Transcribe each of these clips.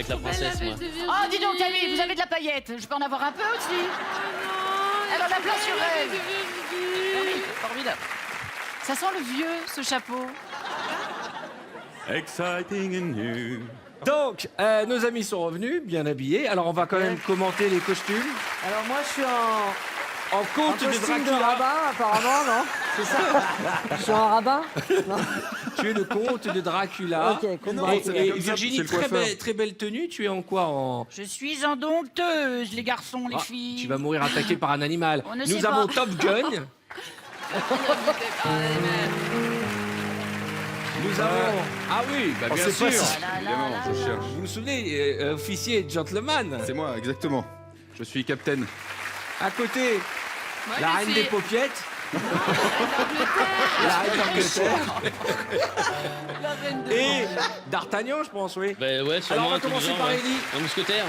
avec la princesse, moi. Oh, dis donc, Camille, vous avez de la paillette. Je peux en avoir un peu aussi? Elle en a plein sur elle. Oui, formidable. Ça sent le vieux, ce chapeau. Exciting and new. Donc, nos amis sont revenus, bien habillés. Alors, on va quand même commenter les costumes. Alors moi je suis en Conte de costume de Dracula. rabat apparemment, non? C'est ça? Je suis en rabat? Non. Tu es le comte de Dracula. Ok, comte de non, Dracula. c'est Et comme ça, Virginie, c'est le coiffeur. très belle tenue. Tu es en quoi en... Je suis en dompteuse, les garçons, les Ah, filles. tu vas mourir attaqué par un animal. On ne Nous sait avons pas. Top Gun. Nous avons... Ah oui, bah, Oh, bien c'est sûr. pas si- Là, là, Évidemment, là, je là. cherche. Vous vous souvenez, officier et gentleman. C'est moi, exactement. Je suis capitaine. À côté, la reine des paupiettes. La reine d'Angleterre. Et D'Artagnan, je pense, oui. Bah ouais, sûrement Alors, on va un truc commencer du genre, par ouais. Ellie. Un mousquetaire.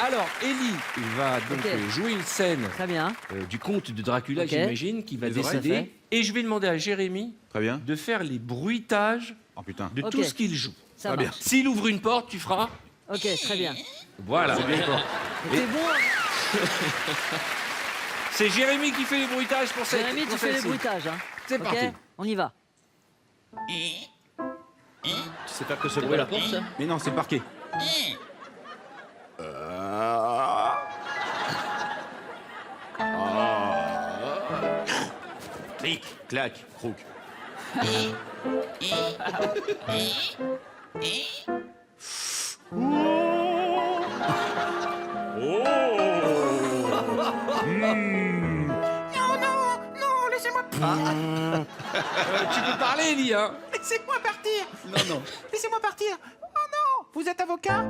Alors, Ellie va donc Ok. jouer une scène Très bien. du comte de Dracula, Ok. j'imagine, qui va Les oreilles, décéder. fait. Et je vais demander à Jérémy Très bien. de faire les bruitages Oh putain. de Ok. tout ce qu'il joue. Ça Très bien. marche. S'il ouvre une porte, tu feras. Ok, très bien. Voilà. T'es bon? C'est Jérémy qui fait les bruitages pour cette Jérémy, tu pour fais les celle-ci. bruitages. Hein. C'est Ok, parti. on y va. Tu sais faire que ce Ouvrir bruit la porte, ça? Mais non, c'est le parquet. Clic, clac, croc. Tu peux parler, Ellie, hein? Laissez-moi partir. Non, non. Laissez-moi partir. Oh non. Vous êtes avocat?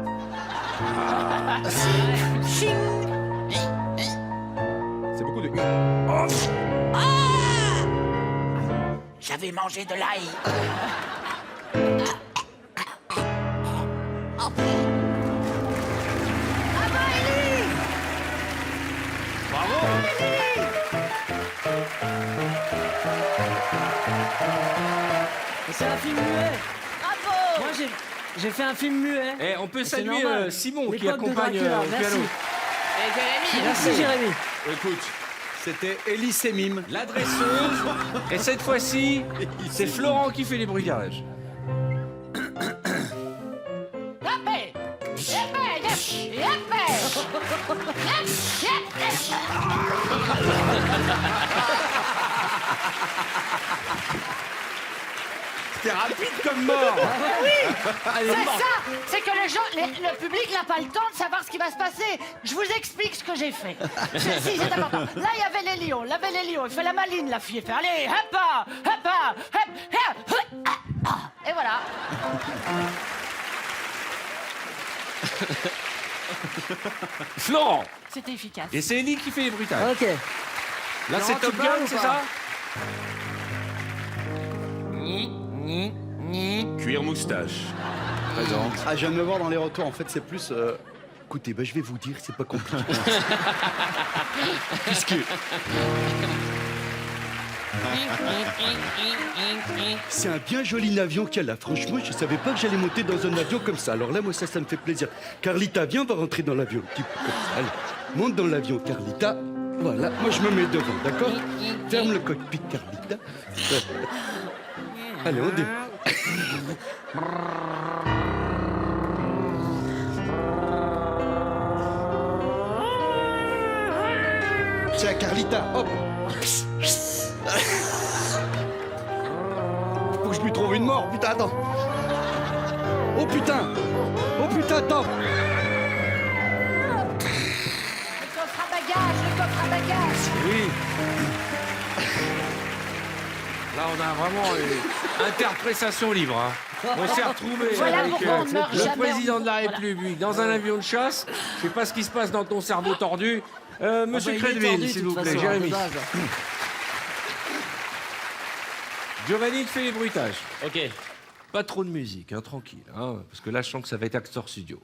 C'est beaucoup de... J'avais mangé de l'ail. Et c'est un film muet. Bravo. Moi j'ai fait un film muet. Eh, on peut C'est saluer normal. Simon qui L'époque de accompagne Dracula, au merci. piano. Et Jérémy. Merci Jérémy. Écoute, c'était Ellie Semim. La dresseuse. Et cette fois-ci, c'est Florent qui fait les bruitages. Yapé. Yapé. Yapé. C'était rapide comme mort. C'est ça. C'est que les gens, le public n'a pas le temps de savoir ce qui va se passer. Je vous explique ce que j'ai fait. Si, c'est important. Là, il y avait les lions. Là, il y avait les lions. Il fait la maline, la fille. Elle fait allez, hop, hop, hop, hop. Et voilà. Florent. C'était efficace. Et c'est Ellie qui fait les bruitages. Ok. Là, c'est Florent, Top tu parles Gun, ou c'est pas? ça? Cuir moustache. Présente. Ah, je viens de me voir dans les retours. En fait, c'est plus. Écoutez, je vais vous dire, c'est pas compliqué. Puisque. C'est un bien joli avion qu'il y a là. Franchement, je savais pas que j'allais monter dans un avion comme ça. Alors là, moi, ça me fait plaisir. Carlita, viens, on va rentrer dans l'avion. Un petit peu comme ça. Allez, monte dans l'avion, Carlita. Voilà, moi, je me mets devant, d'accord? Ferme le cockpit, Carlita. Allez, on démarre. Tiens, Carlita, hop. Faut que je lui trouve une mort. Putain, attends. Oh putain. Oh putain, attends. Le coffre à bagages, le coffre à bagages. Oui. Là, on a vraiment une interprétation libre. Hein. On s'est retrouvé Voilà avec pourquoi on ne meurt le jamais. président de la Voilà. République dans un avion de chasse. Je sais pas ce qui se passe dans ton cerveau tordu. Monsieur Il est Crédville, tordu, de s'il toute vous plaît, façon, Jérémy. de base. Giovanni te fait les bruitages. Ok. Pas trop de musique, hein, tranquille. Hein, parce que là, je sens que ça va être acteur studio.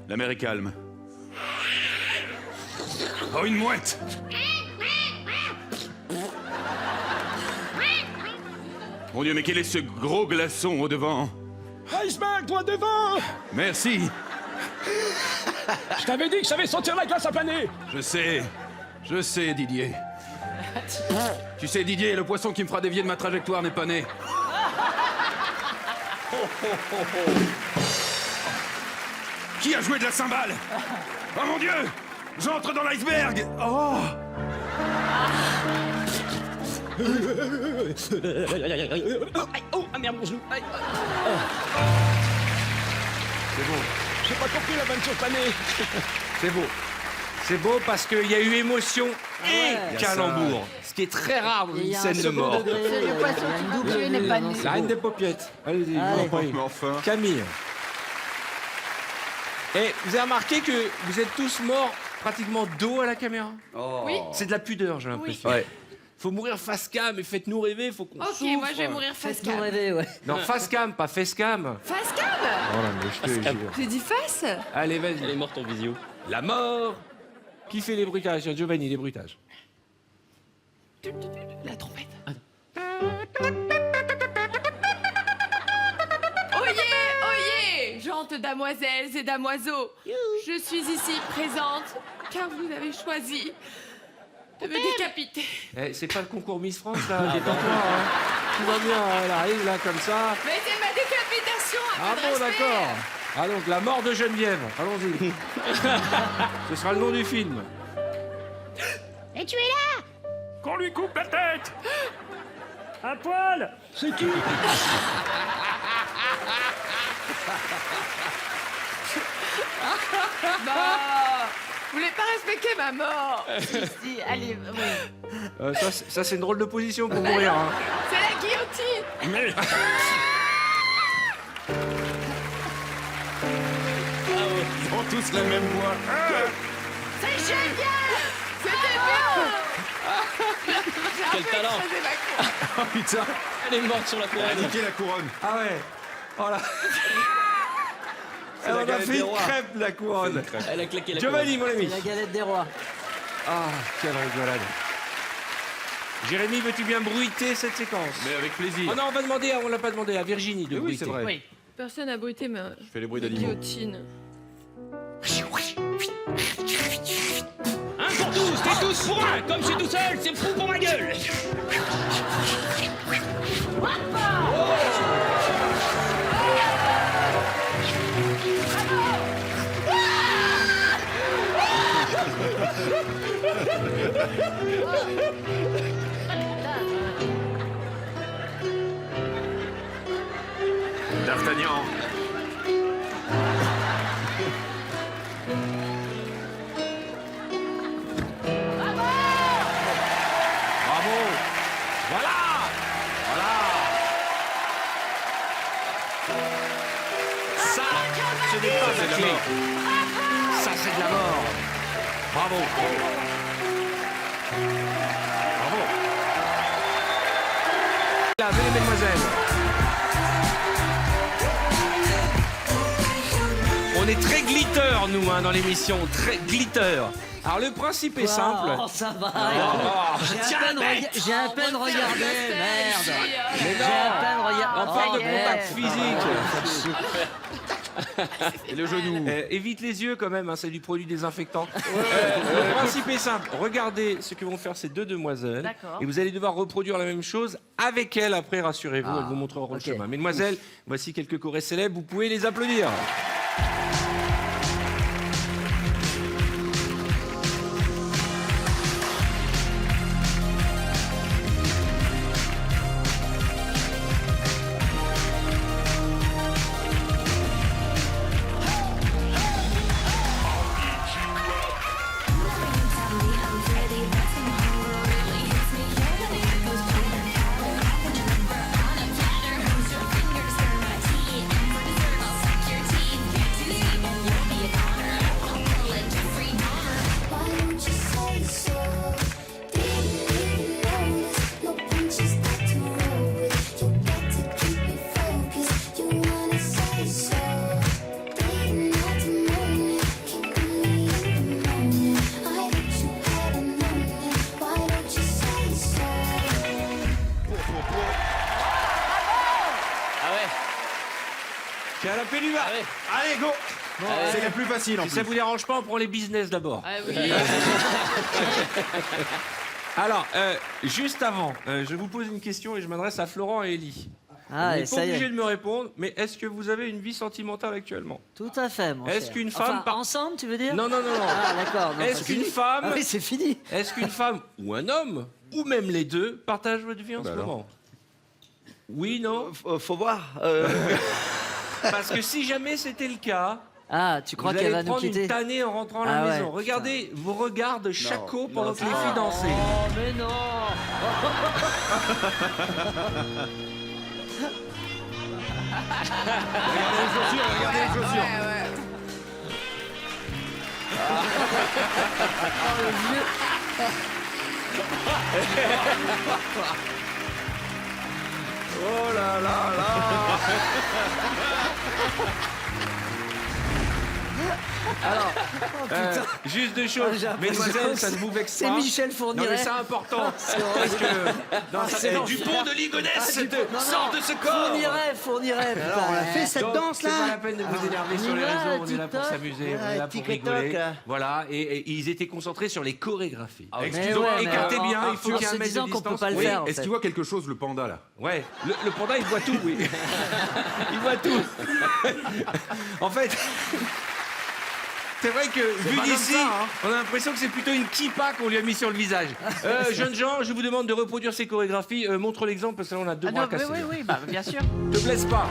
La mer est calme. Oh, une mouette. Mon Dieu, mais quel est ce gros glaçon au devant? Iceberg, toi devant! Merci. Je t'avais dit que je savais sentir la glace à planer! Je sais, Didier. Tu sais, Didier, le poisson qui me fera dévier de ma trajectoire n'est pas né. Qui a joué de la cymbale? Oh mon Dieu! J'entre dans l'iceberg! Oh! Oh, ah merde, mon genou! Aïe. C'est beau, J'ai pas compris la vanne sur planer! c'est beau. C'est beau parce qu'il y a eu émotion et ouais. calembour. Ce qui est très rare dans Et il une y a un scène de second mort. degré, C'est le poisson il y a une double qui n'est vue, pas non, né. c'est La reine beau. des paupiètes. Allez-y, Allez. vous en prie. Mais enfin. Camille. Et vous avez remarqué que vous êtes tous morts pratiquement dos à la caméra? Oui. C'est de la pudeur, j'ai l'impression. Ouais. Faut mourir face cam et faites-nous rêver, faut qu'on Ok, souffre. moi je vais mourir face Faites-nous cam. rêver, ouais. Non, face cam, pas face cam. Face cam? Voilà, mais je te jure. J'ai dit face? Allez, vas-y. Elle est morte en visio. La mort. Qui fait les bruitages? Giovanni, les bruitages. La trompette. Oyez, gentes damoiselles et damoiseaux, je suis ici présente car vous avez choisi de me décapiter. Eh, c'est pas le concours Miss France, là, détends-toi, hein. Tout va bien, elle arrive là comme ça. Mais c'est ma décapitation, un Ah peu de bon, respect. d'accord. Ah donc, la mort de Geneviève. Allons-y. Ce sera le nom du film. Et tu es là? Qu'on lui coupe la tête! À poil! C'est qui? Bah, vous voulez pas respecter ma mort? Si, allez, oui. Ça, c'est une drôle de position pour mourir. Hein. C'est la guillotine. Ils ont tous la même voix. C'est génial! C'était bien. Quel talent. Oh putain, Elle est morte sur la elle a couronne. niqué la couronne. Ah ouais. Voilà. la On a galette fait des une rois. crêpe de la couronne. Elle a claqué la Giovanni, mon ami. C'est la galette des rois. Ah, quelle rigolade. Jérémy, veux-tu bien bruiter cette séquence? Mais avec plaisir. Oh non, on l'a pas demandé à Virginie de Oui, bruiter. c'est vrai. Oui. Personne n'a bruité ma Je fais les bruits d'animaux. guillotine. Un pour tous, t'es tous pour un. Comme je suis tout seul, c'est fou pour ma gueule. D'Artagnan. Bravo. Voilà. Voilà. Ça, ce n'est pas c'est la de la clé. mort. Ça, c'est de la mort. Bravo. Bravo. Là, venez, mesdemoiselles. On est très glitter, nous, hein, dans l'émission. Très glitter. Alors, le principe est simple. Oh, ça va. J'ai à peine regardé, merde. J'ai à peine regardé. On parle de Oh, contact merde. physique. Et le genou. Évite les yeux quand même, hein, c'est du produit désinfectant. Le principe est simple. Regardez ce que vont faire ces deux demoiselles. D'accord. Et vous allez devoir reproduire la même chose avec elles après, rassurez-vous, elles vous montreront le ok. chemin. Mesdemoiselles, voici quelques chorés célèbres, vous pouvez les applaudir. vas. Allez, go. C'est la plus facile en Si plus. ça vous dérange pas, on prend les business d'abord. Ah oui. Alors, juste avant, je vous pose une question et je m'adresse à Florent et Élie. Ah, Vous et n'êtes pas ça y obligé est. de me répondre, mais est-ce que vous avez une vie sentimentale actuellement? Tout à fait, mon Est-ce cher. qu'une femme Enfin, ensemble, tu veux dire? Non, non, non, non. Ah, d'accord. non, Est-ce c'est qu'une fini. femme, Ah oui, c'est fini. est-ce qu'une femme ou un homme, ou même les deux, partagent votre vie en ce moment? Oui, non? Faut voir. Parce que si jamais c'était le cas, Ah, tu crois vous qu'elle allez va nous prendre une quitter? tannée en rentrant à la Ah ouais, maison. Regardez vos regards de chaco pendant que les filles dansaient. Oh, mais non. Regardez les chaussures, regardez les chaussures. Oh là là là. Alors, juste deux choses. j'ai l'impression Mesdemoiselles, que ça ne vous vexe C'est pas. Michel Non Fourniret. mais c'est important. Parce que c'est l'enfer. Dupont de Ligonnès Non, sort de ce corps. Fournirait. Alors, on l'a fait cette Donc, danse c'est pas la là. peine de vous énerver On sur y les va, réseaux, on est là pour TikTok. s'amuser, on est là pour TikTok. rigoler. Voilà, et ils étaient concentrés sur les chorégraphies. Mais Excusez-moi, ouais, mais écartez bien, il faut en qu'il y ait un se mètre de disant qu'on distance. peut pas le Oui, faire. en est-ce fait. qu'il voit quelque chose, le panda là? Ouais, le panda il voit tout, oui. Il voit tout. En fait, c'est vrai que vu pas comme d'ici, ça, hein. on a l'impression que c'est plutôt une kippa qu'on lui a mis sur le visage. Jeunes gens, je vous demande de reproduire ces chorégraphies. Montre l'exemple parce que là on a deux Ah bras non, cassés. oui, bah, bien sûr. Te blesse pas.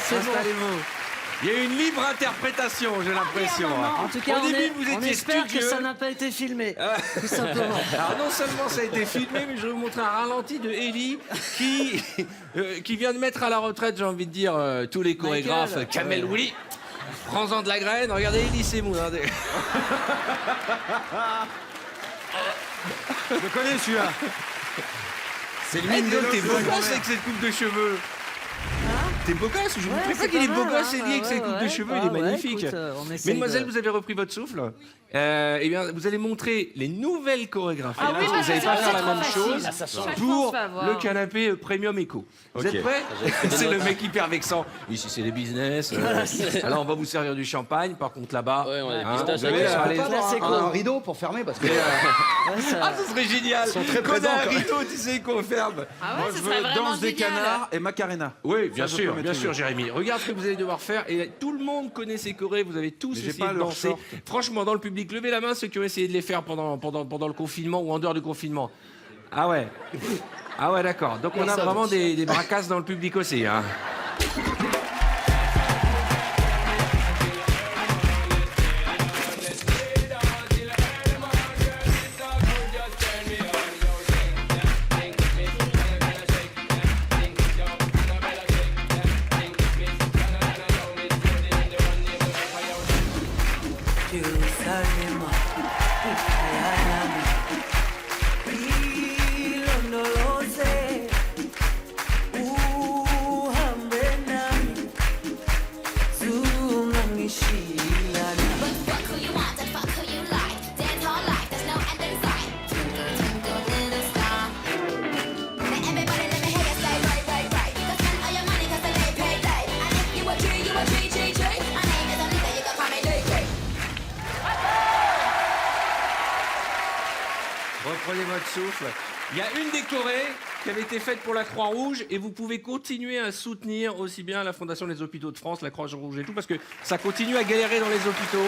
c'est bon. Installez-vous. Il y a une libre interprétation, j'ai l'impression. En tout cas, Au début, vous on étiez espère studieux. que ça n'a pas été filmé. Tout simplement. Alors non seulement ça a été filmé, mais je vais vous montrer un ralenti de Ellie qui vient de mettre à la retraite, j'ai envie de dire, tous les chorégraphes. Michael. Kamel Willy, prends-en de la graine. Regardez Ellie Semoun. Hein, Je connais celui-là. C'est le mine de T'es beau l'autre. gosse avec cette coupe de cheveux. T'es beau gosse, je vous trouve pas qu'il est beau gosse, Ellie, avec cette coupe de cheveux, il est magnifique. Mesdemoiselles, vous avez repris votre souffle. Eh bien, vous allez montrer les nouvelles chorégraphies. Ah oui, vous parce n'allez que pas c'est faire la trop même facile. chose Chaque fois, on pour se fait avoir. le canapé Premium Eco. Vous êtes prêts? C'est le mec hyper vexant. Ici, c'est les business. Alors, on va vous servir du champagne. Par contre, là-bas, Ouais, on a des hein, pistaches vous avez, avec allez- Là, c'est cool. Un rideau pour fermer parce que. Ah, ce serait génial. sont très Qu'on a présents, un quand même. rideau, tu sais, qu'on ferme. Ah Moi, ouais, je ce serait veux vraiment danse des génial. canards et Macarena. Oui, bien Ça, je sûr, peux bien maîtriser. sûr, Jérémy. Regarde ce que vous allez devoir faire. Et tout le monde connaît ces chorés. Vous avez tous Mais j'ai essayé pas de leur danser. short. Franchement, dans le public, levez la main ceux qui ont essayé de les faire pendant le confinement ou en dehors du confinement. Ah ouais. Ah ouais, d'accord. Donc on a Personne. vraiment des bracasses dans le public aussi. Hein. Reprenez votre souffle. Il y a une des chorés qui avait été faite pour la Croix-Rouge et vous pouvez continuer à soutenir aussi bien la Fondation des Hôpitaux de France, la Croix-Rouge et tout, parce que ça continue à galérer dans les hôpitaux.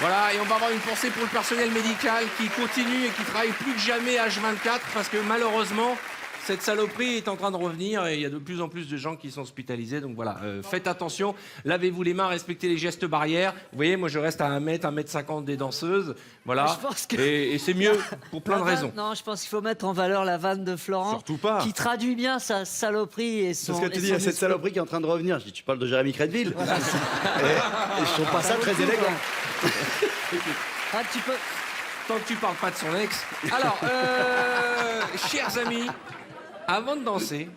Voilà, et on va avoir une pensée pour le personnel médical qui continue et qui travaille plus que jamais H24 parce que malheureusement, cette saloperie est en train de revenir et il y a de plus en plus de gens qui sont hospitalisés. Donc voilà, faites attention, lavez-vous les mains, respectez les gestes barrières. Vous voyez, moi je reste à 1m50 des danseuses. Voilà, Je pense que- et c'est mieux pour plein de raisons. Non, je pense qu'il faut mettre en valeur la vanne de Florent. Surtout pas. Qui traduit bien sa saloperie et son. C'est ce que tu et dis, il y son a cette discours. saloperie qui est en train de revenir. Je dis, tu parles de Jérémy Crédville. Et je trouve pas ça très élégant. Ah, tu peux. Tant que tu parles pas de son ex. Alors, chers amis, avant de danser,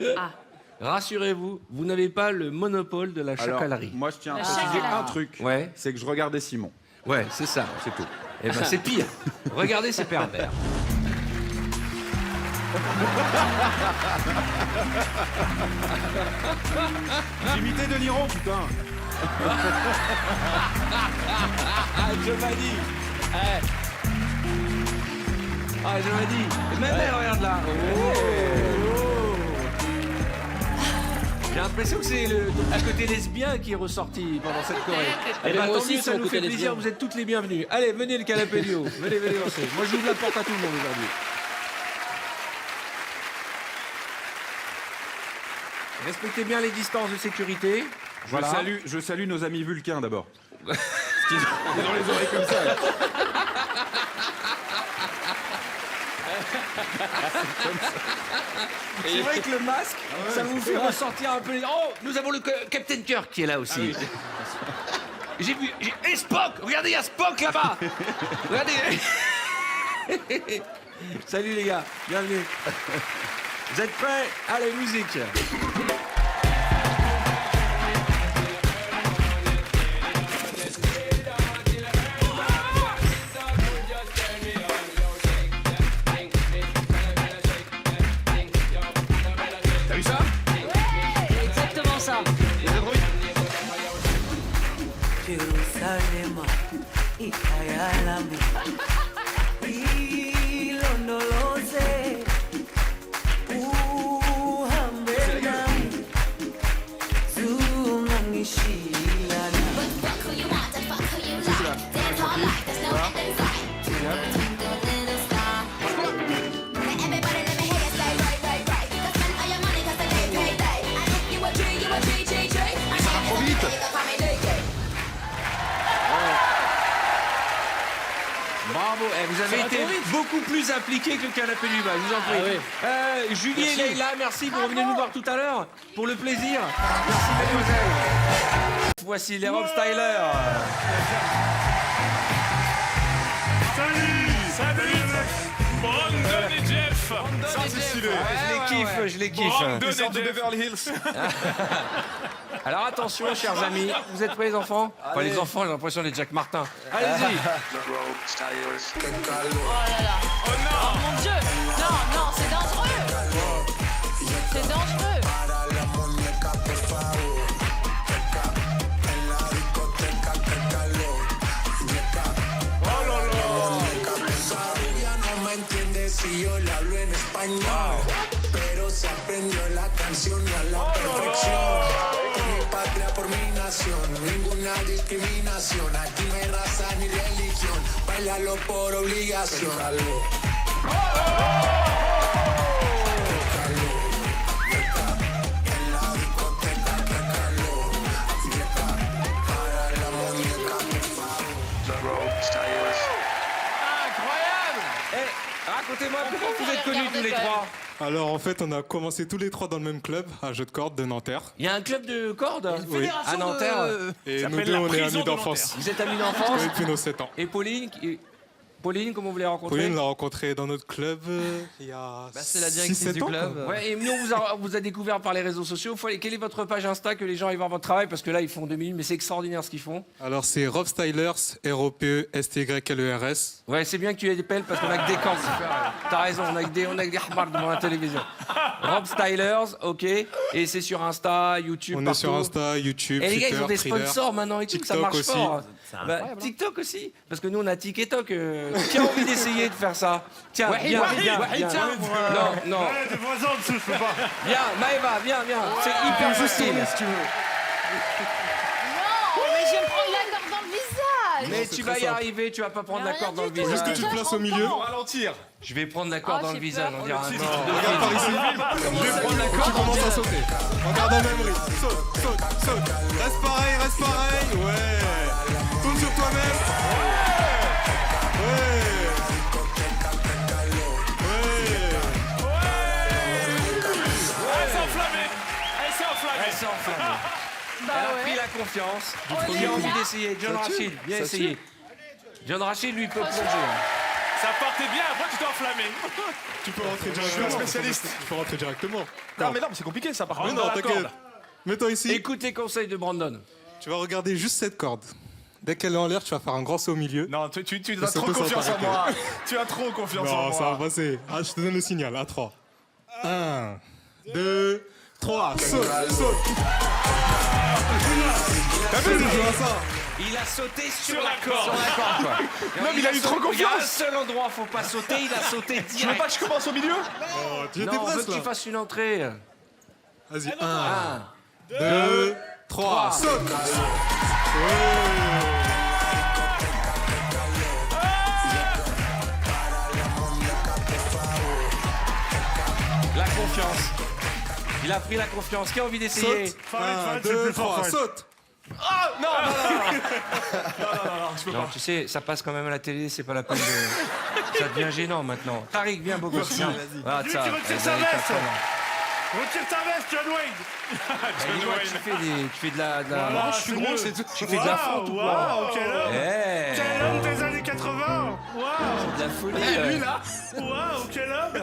rassurez-vous, vous n'avez pas le monopole de la Alors, chacalerie. moi, je tiens à La préciser chacalerie. un truc. Ouais, C'est que je regardais Simon. ouais, c'est ça. C'est tout. Eh ben, c'est pire. Regardez ces pervers. J'imitais De Niro, putain. Ah, Giovanni. Ah, Giovanni. Et même elle, regarde là. J'ai l'impression que c'est le petit côté lesbien qui est ressorti pendant cette choré. Ah, Et mais ben, moi tant aussi, mieux, ça c'est mon nous fait côté plaisir, lesbien. vous êtes toutes les bienvenues. Allez, venez le canapé du haut. Venez, venez danser. Moi, j'ouvre la porte à tout le monde aujourd'hui. Respectez bien les distances de sécurité. Voilà. Je salue nos amis vulcains d'abord. Parce qu'ils ont les oreilles comme ça. là. C'est vrai que le masque, ça vous fait ressortir un peu les... Oh, nous avons le Captain Kirk qui est là aussi. J'ai vu... Et Spock. Regardez, il y a Spock là-bas. Regardez. Salut les gars, bienvenue. Vous êtes prêts? Allez, musique. T'as vu ça? Exactement ça. Jerusalema ikayalami ilondoloze uhambe nami zungangishilana. Bravo, vous avez été beaucoup plus impliqué que le canapé du bas, je vous en prie. Julie et Leïla, merci, vous revenez nous voir tout à l'heure, pour le plaisir. Merci mademoiselle. Voici les Rob Styler. Salut Brandon et Jeff. Ça c'est stylé. Je les kiffe. Brandon et Beverly Hills. Alors attention, chers amis, vous êtes prêts les enfants? Pas les enfants, j'ai l'impression d'être Jacques Martin. Allez-y. Oh mon Dieu. Non, non, c'est dangereux. C'est dangereux. Si yo le hablo en español, pero se aprendió la canción y a la perfección. Mi patria por mi nación, ninguna discriminación. Aquí no hay raza ni religión, bailalo por obligación. En la discoteca, que calor. Para la muñeca, por favor. Incroyable. Racontez-moi comment vous êtes connus tous les trois. Alors en fait, on a commencé tous les trois dans le même club, à Jeu de cordes de Nanterre. Il y a un club de cordes Oui. à Nanterre. Et nous deux, on est amis d'enfance. Vous êtes amis d'enfance Depuis nos 7 ans. Et Pauline, comment vous l'avez rencontrée? Pauline l'a rencontré dans notre club il y a c'est la directrice 6-7 du ans. club. quoi. Ouais, et nous, on vous a découvert par les réseaux sociaux. Quelle est votre page Insta, que les gens aillent voir votre travail? Parce que là, ils font 2 minutes, mais c'est extraordinaire ce qu'ils font. Alors c'est Rob Stylers, R-O-P-E-S-T-Y-L-E-R-S. Ouais, c'est bien que tu aies des pelles parce qu'on a que des camps. T'as raison, on a que des hamars devant la télévision. Rob Stylers, ok. Et c'est sur Insta, YouTube, On est partout. sur Insta, YouTube, Et les gars, Twitter, ils ont des Thriller. sponsors maintenant et tout, ça TikTok marche aussi. fort. Bah, TikTok aussi, parce que nous on a TikTok. Qui a envie d'essayer de faire ça? Tiens, viens. Non, non. Ouais, des voisins en dessous, je peux pas. Viens, Maëva, viens. C'est hyper facile. Non, mais je me prends la corde dans le visage. Mais tu vas y arriver, tu vas pas prendre la corde dans le visage. Juste que tu te places au milieu. Ralentir. Je vais prendre la corde dans le visage, on dira non. Regarde par ici. Je vais prendre la Tu corde. commences à sauter. Regarde en même rythme. Saute, saute, saute. Reste pareil, reste pareil. Ouais. Tourne sur toi-même. Ouais. Elle s'est enflammée. Elle s'est enflammée. Elle s'est enflammée. Elle a pris la confiance. Qui a envie d'essayer? John Rachid, viens essayer. John Rachid, lui, peut plonger. Ça partait bien, après tu t'es enflammé. Tu peux rentrer directement. Je suis un spécialiste. Tu peux rentrer directement. Non, mais c'est compliqué ça par Mais contre. non, t'inquiète. Mets-toi ici. Écoute les conseils de Brandon. Tu vas regarder juste cette corde. Dès qu'elle est en l'air, tu vas faire un grand saut au milieu. Non, tu Et as trop sauter sur confiance le en moi. parapet. Tu as trop confiance en Non, ça va moi. passer. Ah, je te donne le signal. À 3. 1, 2, 3. Saute, saute. T'as vu, je vois ça. Il a sauté sur la corde. Sur la corde, quoi. Non, mais il a eu trop Il y a un confiance. seul endroit où faut pas sauter, il a sauté direct. Tu veux pas que je commence au milieu? Oh, tu étais Non, on veut presque que tu là. fasses une entrée. Vas-y, 1, 2, 3. Saute. La confiance. Il a pris la confiance. Qui a envie d'essayer? Saute. Farid, 1, Farid, c'est 2, plus fort, 3. Farid. Saute. Ah non, je peux Non, pas. tu sais, ça passe quand même à la télé, c'est pas la peine de... Ça devient gênant maintenant. Tariq, viens, beau gosse. Viens. Voilà, Lui ça. qui retire Vous sa avez veste. 4 ans. Retire ta veste, John Wayne. Eh, dis-moi, tu fais de la... Voilà, je suis c'est gros, mieux. c'est tout. Tu fais de la faute ou quoi? Waouh, quel homme. Eh, Quel homme des années 80. Waouh. de la folie. Lui là. Waouh, quel homme.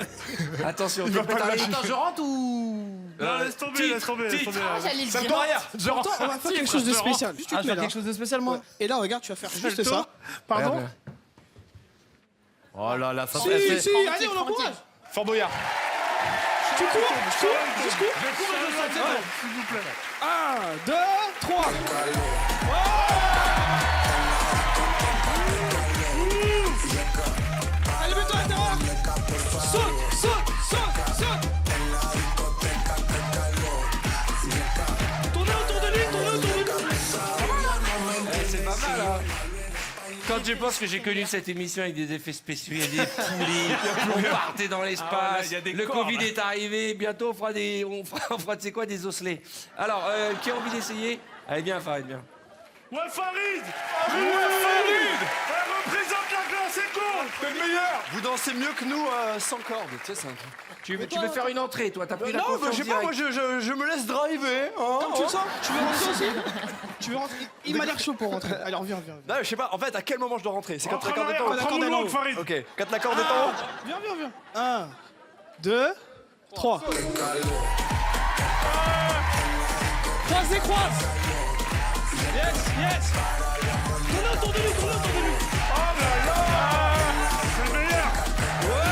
Attention, tu va peux pas t'arrêter. lâcher. Attends, je rentre ou... Non, laisse tomber, laisse tomber, laisse tomber. J'allais le Ça me dire. doit rien. Pourtant, on va faire quelque chose de spécial. Juste tu te mets là. quelque chose de spécial, moi. Et là, regarde, tu vas faire juste le ça. tour. Pardon. Oh là là, ça Si, si, allez, on encourage. Fort Boyard. Tu cours, jusqu'où Je cours de ça, c'est bon, s'il vous plaît. 1, 2, 3. Allez, mets-toi à l'intérieur. Saute, saute, saute, saute. Tournez autour de lui, tournez autour de lui. C'est pas mal, hein. Quand je pense que j'ai connu cette émission avec des effets spéciaux, il y a des poulies, on partait dans l'espace, Ah ouais, il y a des le corps, Covid là. est arrivé, bientôt on fera tu sais quoi, des osselets. Alors, qui a envie d'essayer? Allez, viens, Farid, viens. Ouais, Farid. Ouais, Farid. Elle représente la classe éco. T'es le meilleur. Vous dansez mieux que nous sans corde. Tu sais, c'est un truc. Tu veux faire une entrée, toi, t'as pris la Non, bah, confiance je sais pas, moi direct. je me laisse driver. Hein, Comme tu le sens, tu veux rentrer aussi? Tu veux rentrer? Il m'a l'air chaud pour rentrer. Alors, viens, viens. Non, je sais pas, en fait, à quel moment je dois rentrer? C'est quand la corde est en haut. Prends mon long, Farid. Ok, quand la corde est en haut. Viens, viens, viens. 1, 2, 3. Croisez, croise. Yes, yes. Tournez autour de lui, tournez autour de lui. Oh là là. C'est le meilleur. Ouais,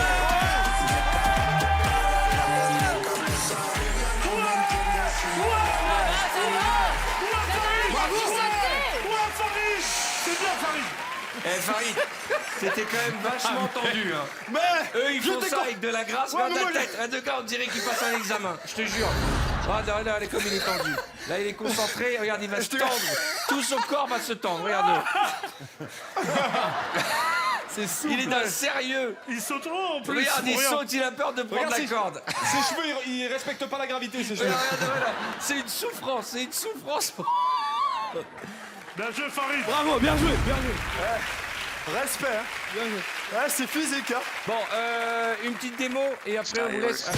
Farid. C'est bien, Farid. Eh, Farid, c'était quand même vachement tendu, hein. Mais Eux, ils je font ça déconne. avec de la grâce, Ouais, regarde mais la moi, tête. Un de gars, on dirait qu'il passe un examen, je te jure. Regarde, comme il est tendu. Là, il est concentré, regarde, il va se tendre. Tout son corps va se tendre, regarde. Il est d'un sérieux. Ils sautent haut en plus. Regarde, il Regarde. saute, il a peur de prendre Regarde, la corde. Ses cheveux, ils respectent pas la gravité, ses cheveux. Regarde. C'est une souffrance, c'est une souffrance. Bien joué, Farid. Bravo, bien joué, bien joué. Respect, hein. Bien joué. Ouais, c'est physique, hein. Bon, une petite démo et après on vous laisse.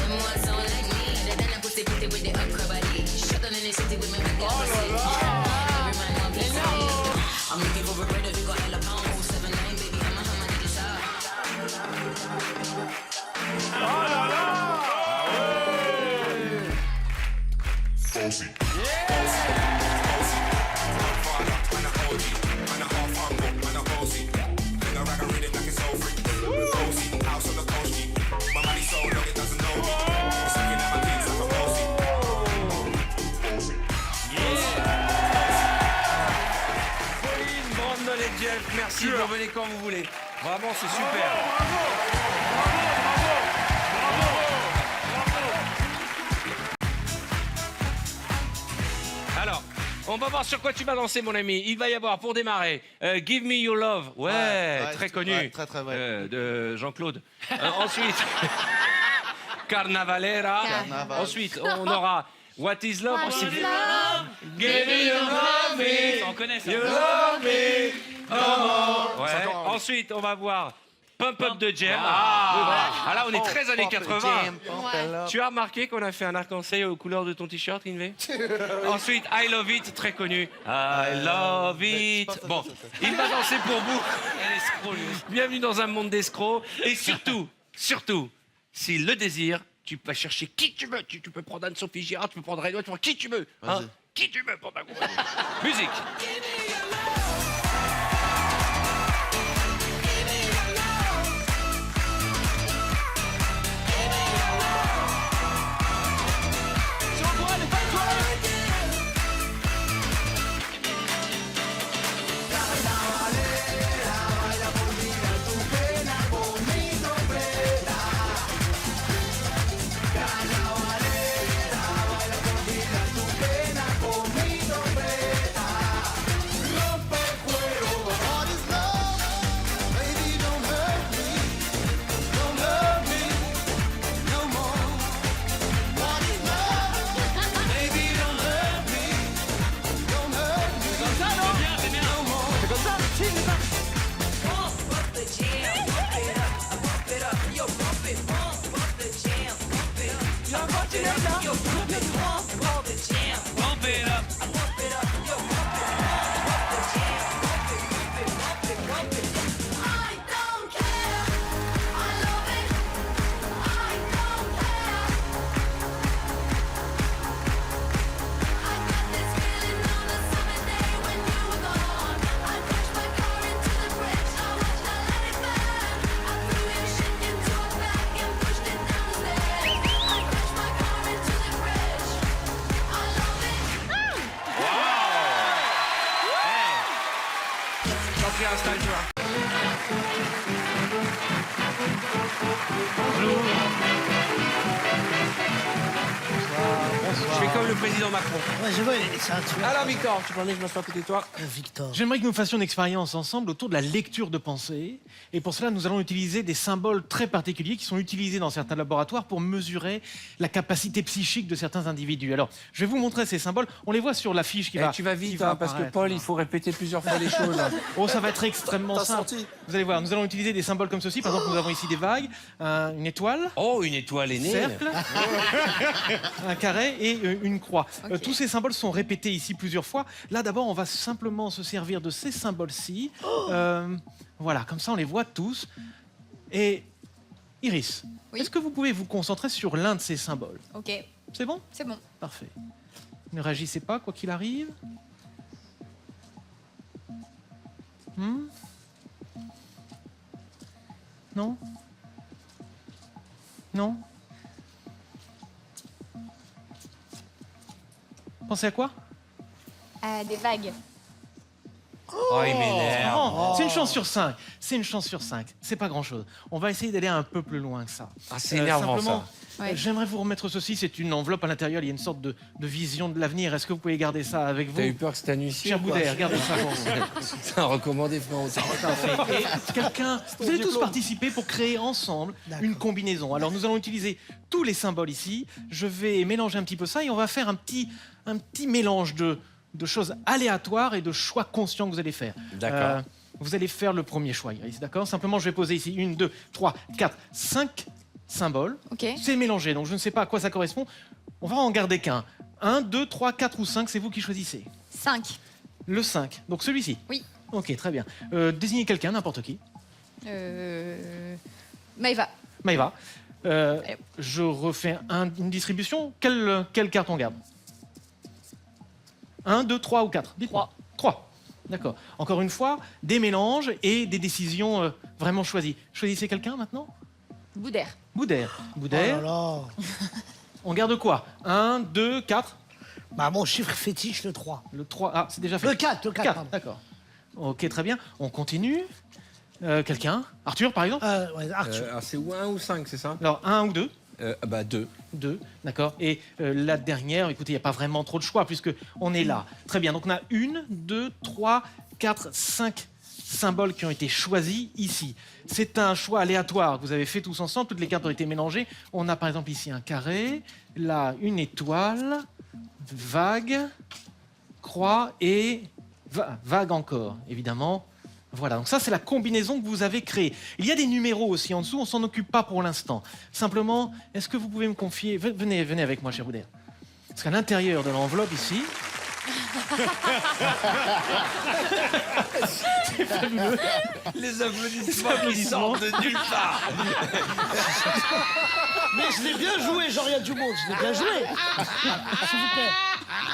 Pauline, Brandon et Jeff, merci, vous revenez quand vous voulez. Vraiment, c'est super. Alors, on va voir sur quoi tu vas danser, mon ami. Il va y avoir, pour démarrer, Give Me Your Love. Ouais, très connu. Ouais, très, très vrai. De Jean-Claude. Ensuite, Carnavalera. Carnaval. Ensuite, on aura What is Love. What Ensuite, is love? Give me your love me. On connaît ça. You love me. Oh. Ouais. Ensuite, on va voir Pump Up de Jam. Ah, là, on est très années 80. Tu as remarqué qu'on a fait un arc-en-ciel aux couleurs de ton t-shirt, Invé? Ensuite, I Love It, très connu. I Love It. Bon, il va danser pour vous. Bienvenue dans un monde d'escrocs. Et surtout, si le désir, tu peux chercher qui tu veux. Tu peux prendre Anne-Sophie Girard, tu peux prendre Redouane, tu peux prendre qui tu veux. Hein? Qui tu veux pour ta compagnie. Musique. Je fais comme le président Macron. Ouais, je vois, c'est un tueur. Alors Victor, tu permets que je m'assoie à côté de toi? Victor. J'aimerais que nous fassions une expérience ensemble autour de la lecture de pensée. Et pour cela, nous allons utiliser des symboles très particuliers qui sont utilisés dans certains laboratoires pour mesurer la capacité psychique de certains individus. Alors, je vais vous montrer ces symboles. On les voit sur l'affiche qui va. Tu vas vite, qui va parce que apparaître. Paul, il faut répéter plusieurs fois les choses. Oh, ça va être extrêmement simple. Vous allez voir, nous allons utiliser des symboles comme ceci. Par exemple, nous avons ici des vagues, une étoile. Oh, une étoile est née. Cercle, un carré et une croix. Tous ces symboles sont répétés ici plusieurs fois. Là, d'abord, on va simplement se servir de ces symboles-ci. Voilà, comme ça, on les voit tous. Et Iris, est-ce que vous pouvez vous concentrer sur l'un de ces symboles? Ok. C'est bon? C'est bon. Parfait. Ne réagissez pas, quoi qu'il arrive. Non? Non? Pensez à quoi? Des vagues. Oh, il m'énerve. Oh, c'est une chance sur 5. C'est une chance sur 5. C'est pas grand-chose. On va essayer d'aller un peu plus loin que ça. Ah, c'est énervant, simplement, ça. J'aimerais vous remettre ceci. C'est une enveloppe à l'intérieur. Il y a une sorte de vision de l'avenir. Est-ce que vous pouvez garder ça avec vous? T'as eu peur que c'était un huissier? Cher ou quoi? Boudet, regardez ça. C'est un recommandé, frérot. Et quelqu'un, vous allez tous participer pour créer ensemble une combinaison. Alors nous allons utiliser tous les symboles ici. Je vais mélanger un petit peu ça et on va faire un petit mélange de choses aléatoires et de choix conscients que vous allez faire. D'accord. Vous allez faire le premier choix, Iris, d'accord? Simplement, je vais poser ici 1, 2, 3, 4, 5 symboles. Ok. C'est mélangé, donc je ne sais pas à quoi ça correspond. On va en garder qu'un. 1, 2, 3, 4 ou 5, c'est vous qui choisissez. 5. Le 5, donc celui-ci? Oui. Ok, très bien. Désignez quelqu'un, n'importe qui. Maëva. Maëva. Je refais une distribution. Quelle carte on garde? 1, 2, 3 ou 4? Dites-moi. 3. D'accord. Encore une fois, des mélanges et des décisions vraiment choisies. Choisissez quelqu'un maintenant? Boudère. Boudère. Oh Boudère. là là. On garde quoi? 1, 2, 4? Bah, mon chiffre fétiche, le 3. Le 3. Ah, c'est déjà fait. Le 4, pardon. D'accord. Ok, très bien. On continue. Quelqu'un? Arthur, par exemple? Ouais, Arthur. C'est ou 1 ou 5, c'est ça? Alors, 1 ou 2? 2. 2, d'accord. Et la dernière, écoutez, il n'y a pas vraiment trop de choix puisque on est là. Très bien, donc on a 1, 2, 3, 4, 5 symboles qui ont été choisis ici. C'est un choix aléatoire que vous avez fait tous ensemble, toutes les cartes ont été mélangées. On a par exemple ici un carré, là une étoile, vague, croix et vague encore, évidemment. Voilà, donc ça c'est la combinaison que vous avez créée. Il y a des numéros aussi en dessous, on s'en occupe pas pour l'instant. Simplement, est-ce que vous pouvez me confier... Venez avec moi, cher Boudère. Parce qu'à l'intérieur de l'enveloppe ici... c'est fabuleux. Les applaudissements qui sortent de nulle part. Mais je l'ai bien joué, Jean-Rien du monde, je l'ai bien joué. S'il vous plaît.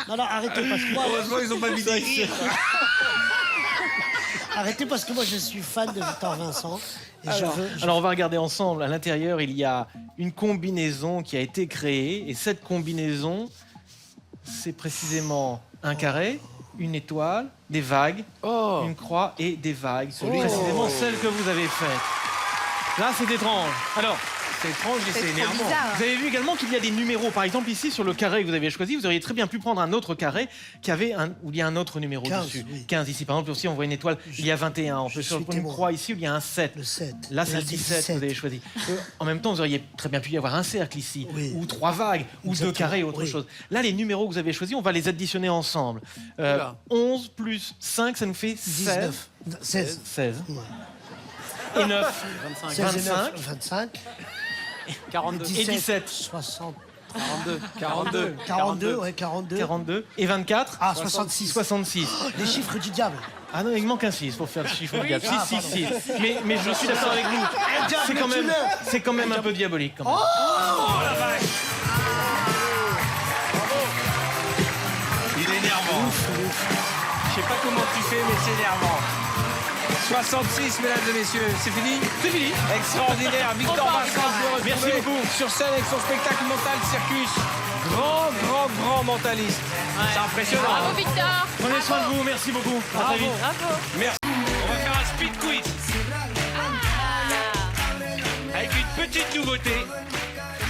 Non, arrêtez parce que moi... Heureusement, ils ont pas mis des rires. Arrêtez parce que moi je suis fan de Victor Vincent. Et alors on va regarder ensemble. À l'intérieur, il y a une combinaison qui a été créée. Et cette combinaison, c'est précisément un carré, une étoile, des vagues, une croix et des vagues. C'est précisément celle que vous avez faite. Là, c'est étrange. Alors, c'est étrange et c'est énervant. Vous avez vu également qu'il y a des numéros. Par exemple, ici, sur le carré que vous avez choisi, vous auriez très bien pu prendre un autre carré où il y a un autre numéro 15, dessus. oui. 15 ici, par exemple, aussi, on voit une étoile, il y a 21. On peut sur une croix ici où il y a un 7. Le 7. Là, c'est le 17 que vous avez choisi. En même temps, vous auriez très bien pu y avoir un cercle ici, ou 3 vagues, ou 2 carrés, autre chose. Là, les numéros que vous avez choisis, on va les additionner ensemble. 11 plus 5, ça nous fait 16. 16. 16. Et 9. 25. 25. 42. Et 17. 60. 42. 42, ouais, 42. 42. Et 24. Ah, 66. 66. Les chiffres du diable. Ah non, il manque un 6 pour faire le chiffre du diable. 6, 6, 6. Mais je suis d'accord avec vous. C'est quand même un peu diabolique. Quand même. Oh la vache. Il est énervant. Je sais pas comment tu fais, mais c'est énervant. 66, mesdames et messieurs, c'est fini? C'est fini. Extraordinaire. Victor Vincent, je merci beaucoup. Sur scène avec son spectacle Mental Circus. Grand mentaliste. C'est impressionnant. Bravo, Victor. Prenez soin de vous, merci beaucoup. À très vite. Bravo. Merci. On va faire un speed quiz. Avec une petite nouveauté.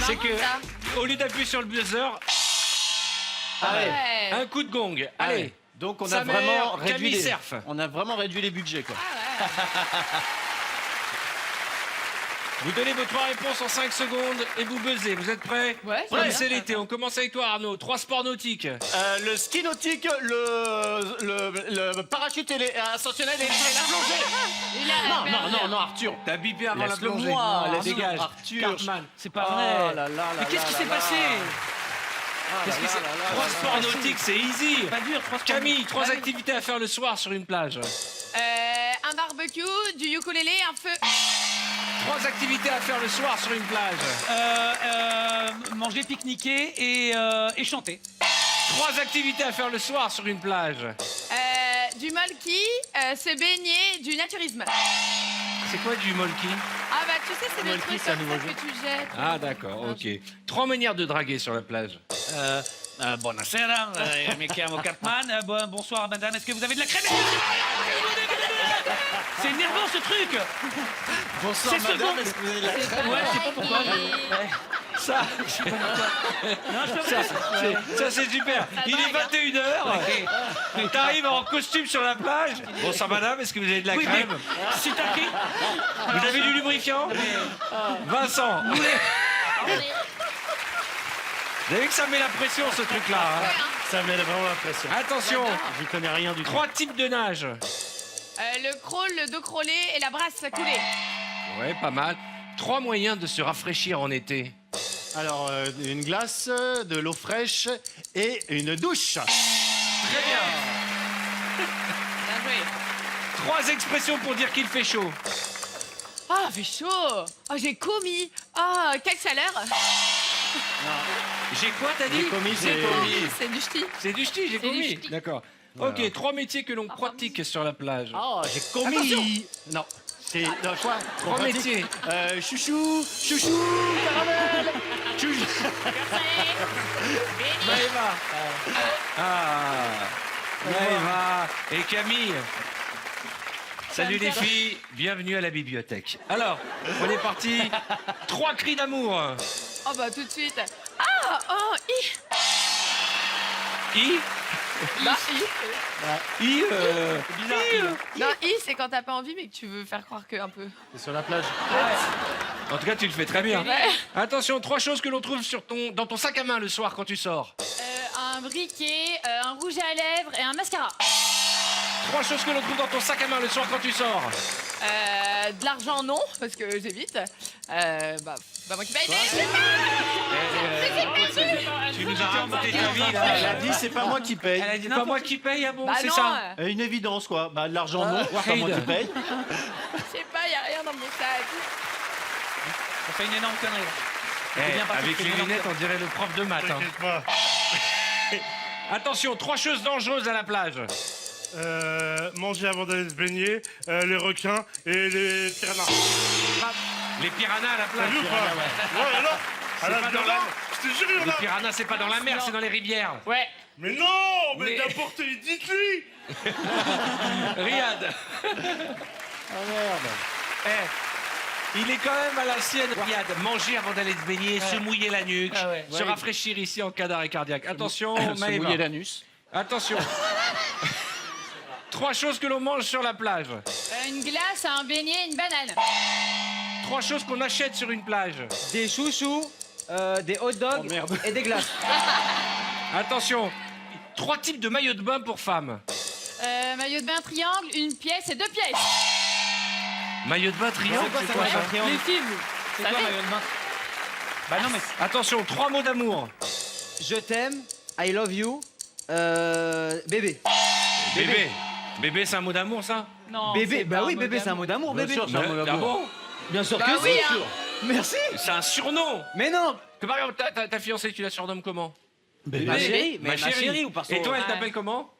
C'est que, au lieu d'appuyer sur le buzzer, un coup de gong. Allez. Donc on Sa a vraiment mère, Camille Cerf. on a vraiment réduit les budgets quoi. Vous donnez vos 3 réponses en 5 secondes et vous buzzez. Vous êtes prêts? Ouais. C'est l'été. On commence avec toi, Arnaud. 3 sports nautiques. Le ski nautique, le parachute ascensionnel et la plongée. Non, Arthur. T'as bipé avant la plongée. Laisse-le-moi, Allez, Arthur. dégage. Cartman. C'est pas vrai. Oh là là Mais qu'est-ce qui s'est passé? Qu'est-ce que c'est? 3 sports nautiques, c'est easy. Pas dur, 3 Camille, 3 activités à faire le soir sur une plage. Un barbecue, du ukulélé, un feu. 3 activités à faire le soir sur une plage. Manger, pique-niquer et chanter. 3 activités à faire le soir sur une plage. Du molki, se baigner, du naturisme. C'est quoi du molki? Ah bah tu sais, c'est le Molki, truc c'est un comme nouveau ça jeu. que tu jettes. Ah d'accord, ok. 3 manières de draguer sur la plage. Buonasera, mi chiamo Cartman. Bonsoir madame, est-ce que vous avez de la crème? C'est énervant ce truc. Bonsoir C'est madame, second. est-ce que vous avez de la crème? Ouais, je sais pas pourquoi. Ça, ça c'est super. Il est 21h. T'arrives en costume sur la plage. Bonsoir madame, est-ce que vous avez de la Oui, crème? mais c'est taqué. Vous avez du lubrifiant? Vincent. Vous avez vu que ça met la pression ce truc-là, hein? Ça met vraiment l'impression. Attention, J'y connais rien du tout. 3 types de nage. Le crawl, le dos crawlé et la brasse coulée. Ouais, pas mal. 3 moyens de se rafraîchir en été. Alors, une glace, de l'eau fraîche et une douche. Très bien. Bien joué. 3 expressions pour dire qu'il fait chaud. Ah, fait chaud. Oh, j'ai commis. Ah, quelle chaleur. J'ai quoi, t'as dit? J'ai commis, J'ai commis. C'est du ch'ti. C'est du ch'ti, j'ai C'est du commis. ch'ti. D'accord. Ok, 3 métiers que l'on pratique sur la plage. Ah, j'ai commis. Attention. Non. C'est quoi? 3 métiers. Chouchou, caramel. Chouchou. Maëva. Maëva. Et Camille. Salut les filles, bienvenue à la bibliothèque. Alors, on est parti. 3 cris d'amour. Oh, Oh bah tout de suite. Ah, oh, I Non, Non, c'est quand t'as pas envie mais que tu veux faire croire que un peu. C'est sur la plage. En tout cas, tu le fais très bien. Ouais. Attention, 3 choses que l'on trouve dans ton sac à main le soir quand tu sors. Un briquet, un rouge à lèvres et un mascara. 3 choses que l'on trouve dans ton sac à main le soir quand tu sors. De l'argent, non, parce que j'évite. Bah, moi qui paye. Tu nous as raconté ta vie, là. Elle a dit c'est pas moi qui paye. Elle a dit pas moi qui paye, ah bon, Bah c'est non, ça. Une évidence quoi. Bah de l'argent non, c'est pas moi qui paye. Je sais pas, y a rien dans mon sac. Ça fait une énorme connerie. là. Eh, bien parti, avec c'est les une énorme lunettes, on dirait le prof de maths. Hein. Attention, 3 choses dangereuses à la plage. Manger avant d'aller se baigner, les requins et les piranhas. Les piranhas à la plage. T'as vu ou pas Ouais, alors C'est à la pas dans dedans, la... je te jure, il y en Les a. piranhas, c'est pas dans la mer, c'est dans les rivières. Ouais. Mais non, mais Mais- n'importe qui, dites-lui. Riyad. Oh merde. Il est quand même à l'ancienne, Riyad. Manger avant d'aller se baigner, se mouiller la nuque, Ah ouais. se rafraîchir ici en cas d'arrêt cardiaque. Attention, Se Maëva. mouiller l'anus. Attention. 3 choses que l'on mange sur la plage. Une glace, un beignet, une banane. 3 choses qu'on achète sur une plage. Des chouchous, des hot dogs et des glaces. Attention. 3 types de maillots de bain pour femmes. Maillot de bain triangle, une pièce et 2 pièces. Maillot de bain triangle, c'est quoi ça? Les films. C'est quoi, maillot de bain? Bah non, mais. Attention, 3 mots d'amour. Je t'aime, I love you, bébé. Bébé. Bébé, c'est un mot d'amour, ça? Non. Bébé, bah oui, bébé, c'est un mot d'amour, bébé. sûr, c'est un mot Ah d'amour. bon? Bien sûr Bah que oui, si. hein. Merci. C'est un surnom. Mais non. Que par exemple, ta fiancée, tu la surnommes comment? Ma chérie, mais ma chérie ou par son... Et toi, elle Ouais. t'appelle comment?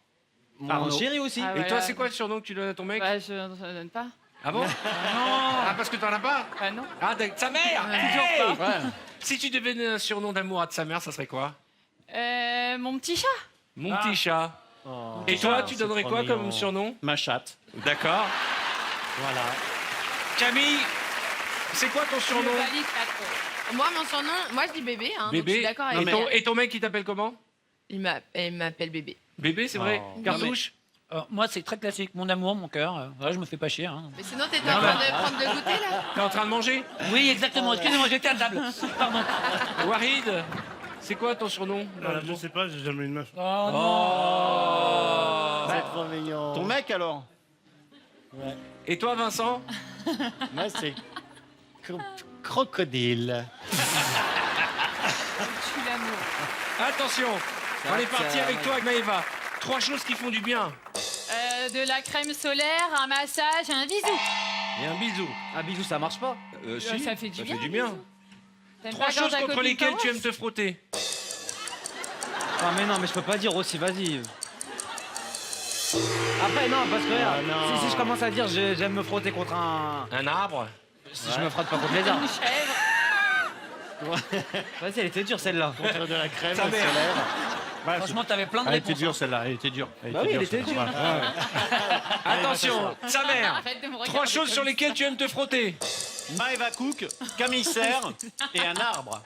Mon chéri aussi. Ah, Et toi, voilà. c'est quoi le surnom que tu donnes à ton mec? Bah, je ne donne pas. Ah bon? Ah, parce que t'en as pas? Bah non. Ah, sa mère! Toujours Hey pas. Si tu devais donner un surnom d'amour à sa mère, ça serait quoi? Mon petit chat. Mon petit chat. Et toi, tu donnerais quoi comme surnom? Ma chatte. D'accord. Voilà. Camille, c'est quoi ton Je surnom? valide pas trop. Moi, mon surnom, moi je dis bébé. Hein, donc je suis Bébé. d'accord Et avec et ton mec, il t'appelle comment? Il m'appelle bébé. Bébé, c'est vrai? Oh. Cartouche? Moi, c'est très classique. Mon amour, mon cœur. Ouais, je me fais pas chier. Hein. Mais sinon, t'étais en train de prendre de goûter là? T'es en train de manger? Oui, exactement. Excusez-moi, j'étais à table. Pardon. Warid, c'est quoi ton surnom? Je sais pas, j'ai jamais eu une meuf. C'est trop mignon. Ton mec alors? Et toi, Vincent? Moi c'est crocodile. Tu l'amour. Attention, on est parti avec toi, Maëva. 3 choses qui font du bien. De la crème solaire, un massage, un bisou. Et un bisou. Un bisou, ça marche pas. Si, Ça fait du bien. bien. T'aimes 3 pas quand choses ta contre copine lesquelles tu t'embrasse? aimes te frotter. Ah mais non, mais je peux pas dire aussi, vas-y. Après non, parce que regarde, non. si je commence à dire j'aime me frotter contre un... Un arbre. Si je me frotte pas contre les arbres. Une chèvre. Vas-y, elle était dure celle-là. Contre de la crème Ta mère. solaire. Ouais, Franchement, t'avais plein de elle était réponses. dure celle-là, elle était dure. Bah oui, elle était dure. Attention, sa mère. Arrête de me 3 regarder choses comme sur ça. lesquelles tu aimes te frotter. Maëva Cook, Camille Serre et un arbre.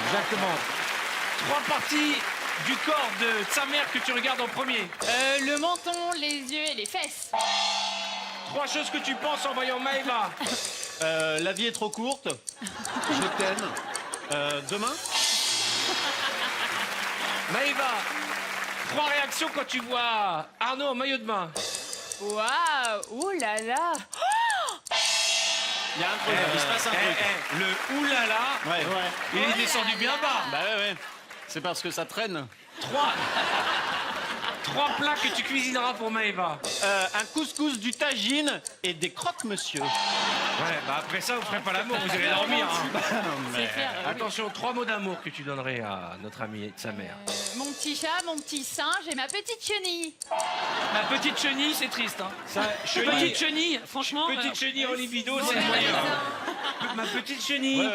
Exactement. 3 parties du corps de sa mère que tu regardes en premier. Le menton, les yeux et les fesses. 3 choses que tu penses en voyant Maëva. La vie est trop courte. Je t'aime. Demain? Maëva, 3 réactions quand tu vois Arnaud en maillot de bain. Waouh, ouh là là. Il y a un truc, il se passe un truc. Le oulala, Ouais. il est descendu bien bas. Bah ouais. C'est parce que ça traîne. 3 plats que tu cuisineras pour Maëva. Un couscous, du tagine et des croque-monsieur. Ouais, bah après ça, vous ferez pas l'amour, vous irez dormir. Hein. C'est clair. oui. Attention, 3 mots d'amour que tu donnerais à notre amie et de sa mère. Mon petit chat, mon petit singe et ma petite chenille. Ma petite chenille, c'est triste. Hein. Petite chenille, franchement. Petite chenille en libido, c'est Ouais, moyen. ça. Ma petite chenille.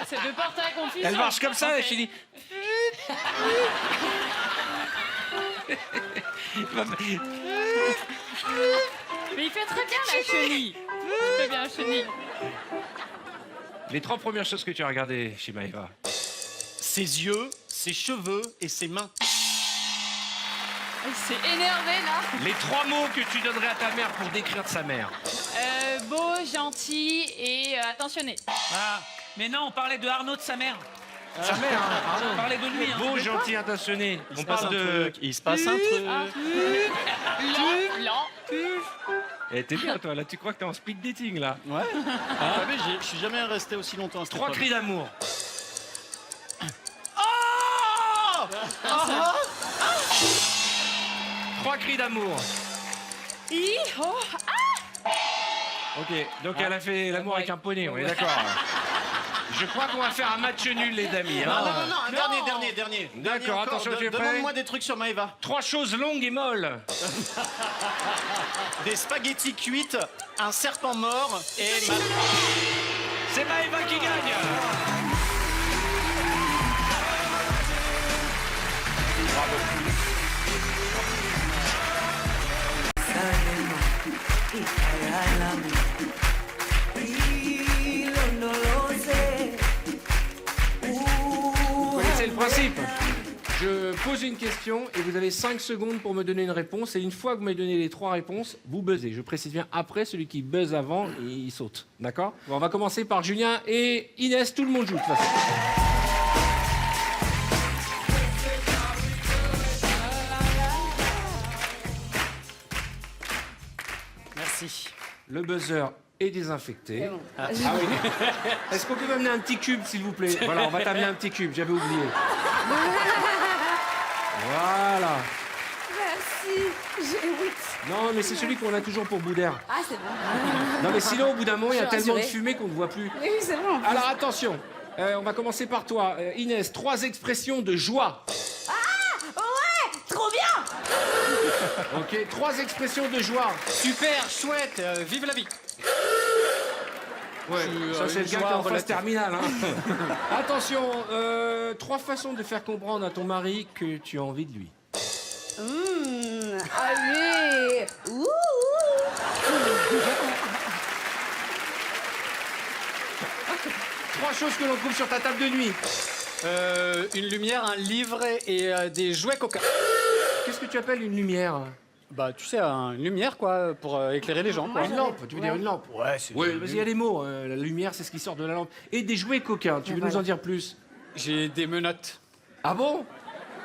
C'est de porte à confusion. Elle marche comme ça, Ok. la chenille. Mais il fait très bien la chenille. Je fais bien la chenille. Les 3 premières choses que tu as regardées chez Maëva. Ses yeux, ses cheveux et ses mains. Il s'est énervé là. Les 3 mots que tu donnerais à ta mère pour décrire sa mère. Beau, gentil et attentionné. Ah, mais non, on parlait de Arnaud, de sa mère. Sa mère, hein, On parlait de lui. Hein. beau, gentil, attentionné. On parle de... Il se passe un truc. Lent. Eh, t'es bien, toi, là, tu crois que t'es en speed dating, là. Ouais. Vous savez, je suis jamais resté aussi longtemps à cette 3 épreuve. cris d'amour. Oh 3 cris d'amour. Oh. Ok, donc elle a fait l'amour avec un poney, on est d'accord. Je crois qu'on va faire un match nul, les amis. Non, Hein. non, un dernier. D'accord, encore. attention, tu es prêt? Demande-moi des trucs sur Maëva. 3 choses longues et molles. Des spaghettis cuites, un serpent mort et... C'est Maëva qui gagne. Vous connaissez le principe. Je pose une question et vous avez 5 secondes pour me donner une réponse. Et une fois que vous m'avez donné les 3 réponses, vous buzzez. Je précise bien après, celui qui buzz avant, il saute. D'accord? Bon, on va commencer par Julien et Inès. Tout le monde joue de toute façon. Merci. Le buzzer est désinfecté. Ah oui. Est-ce qu'on peut m'amener un petit cube, s'il vous plaît? Voilà, on va t'amener un petit cube, j'avais oublié. Voilà. Merci. J'ai honte. Non, mais c'est celui qu'on a toujours pour bout d'air. Ah, c'est bon. Non, mais sinon, au bout d'un moment, il y a Je suis tellement de rassurée. fumée qu'on ne voit plus. Oui, c'est bon. Alors, attention. On va commencer par toi. Inès, 3 expressions de joie. Ouais, trop bien. Ok, 3 expressions de joie. Super, chouette, vive la vie. Ouais, ça c'est le gars qui est en phase terminale. Hein. Attention, 3 façons de faire comprendre à ton mari que tu as envie de lui. Allez. Ouh. 3 choses que l'on trouve sur ta table de nuit. Une lumière, un livre et des jouets coca. Qu'est-ce que tu appelles une lumière? Bah, tu sais, une lumière, quoi, pour éclairer les gens, quoi. Une lampe, tu veux dire une lampe? Ouais, c'est... Oui, vas-y, il y a les mots. La lumière, c'est ce qui sort de la lampe. Et des jouets coquins, tu veux nous en dire plus? J'ai des menottes. Ah bon?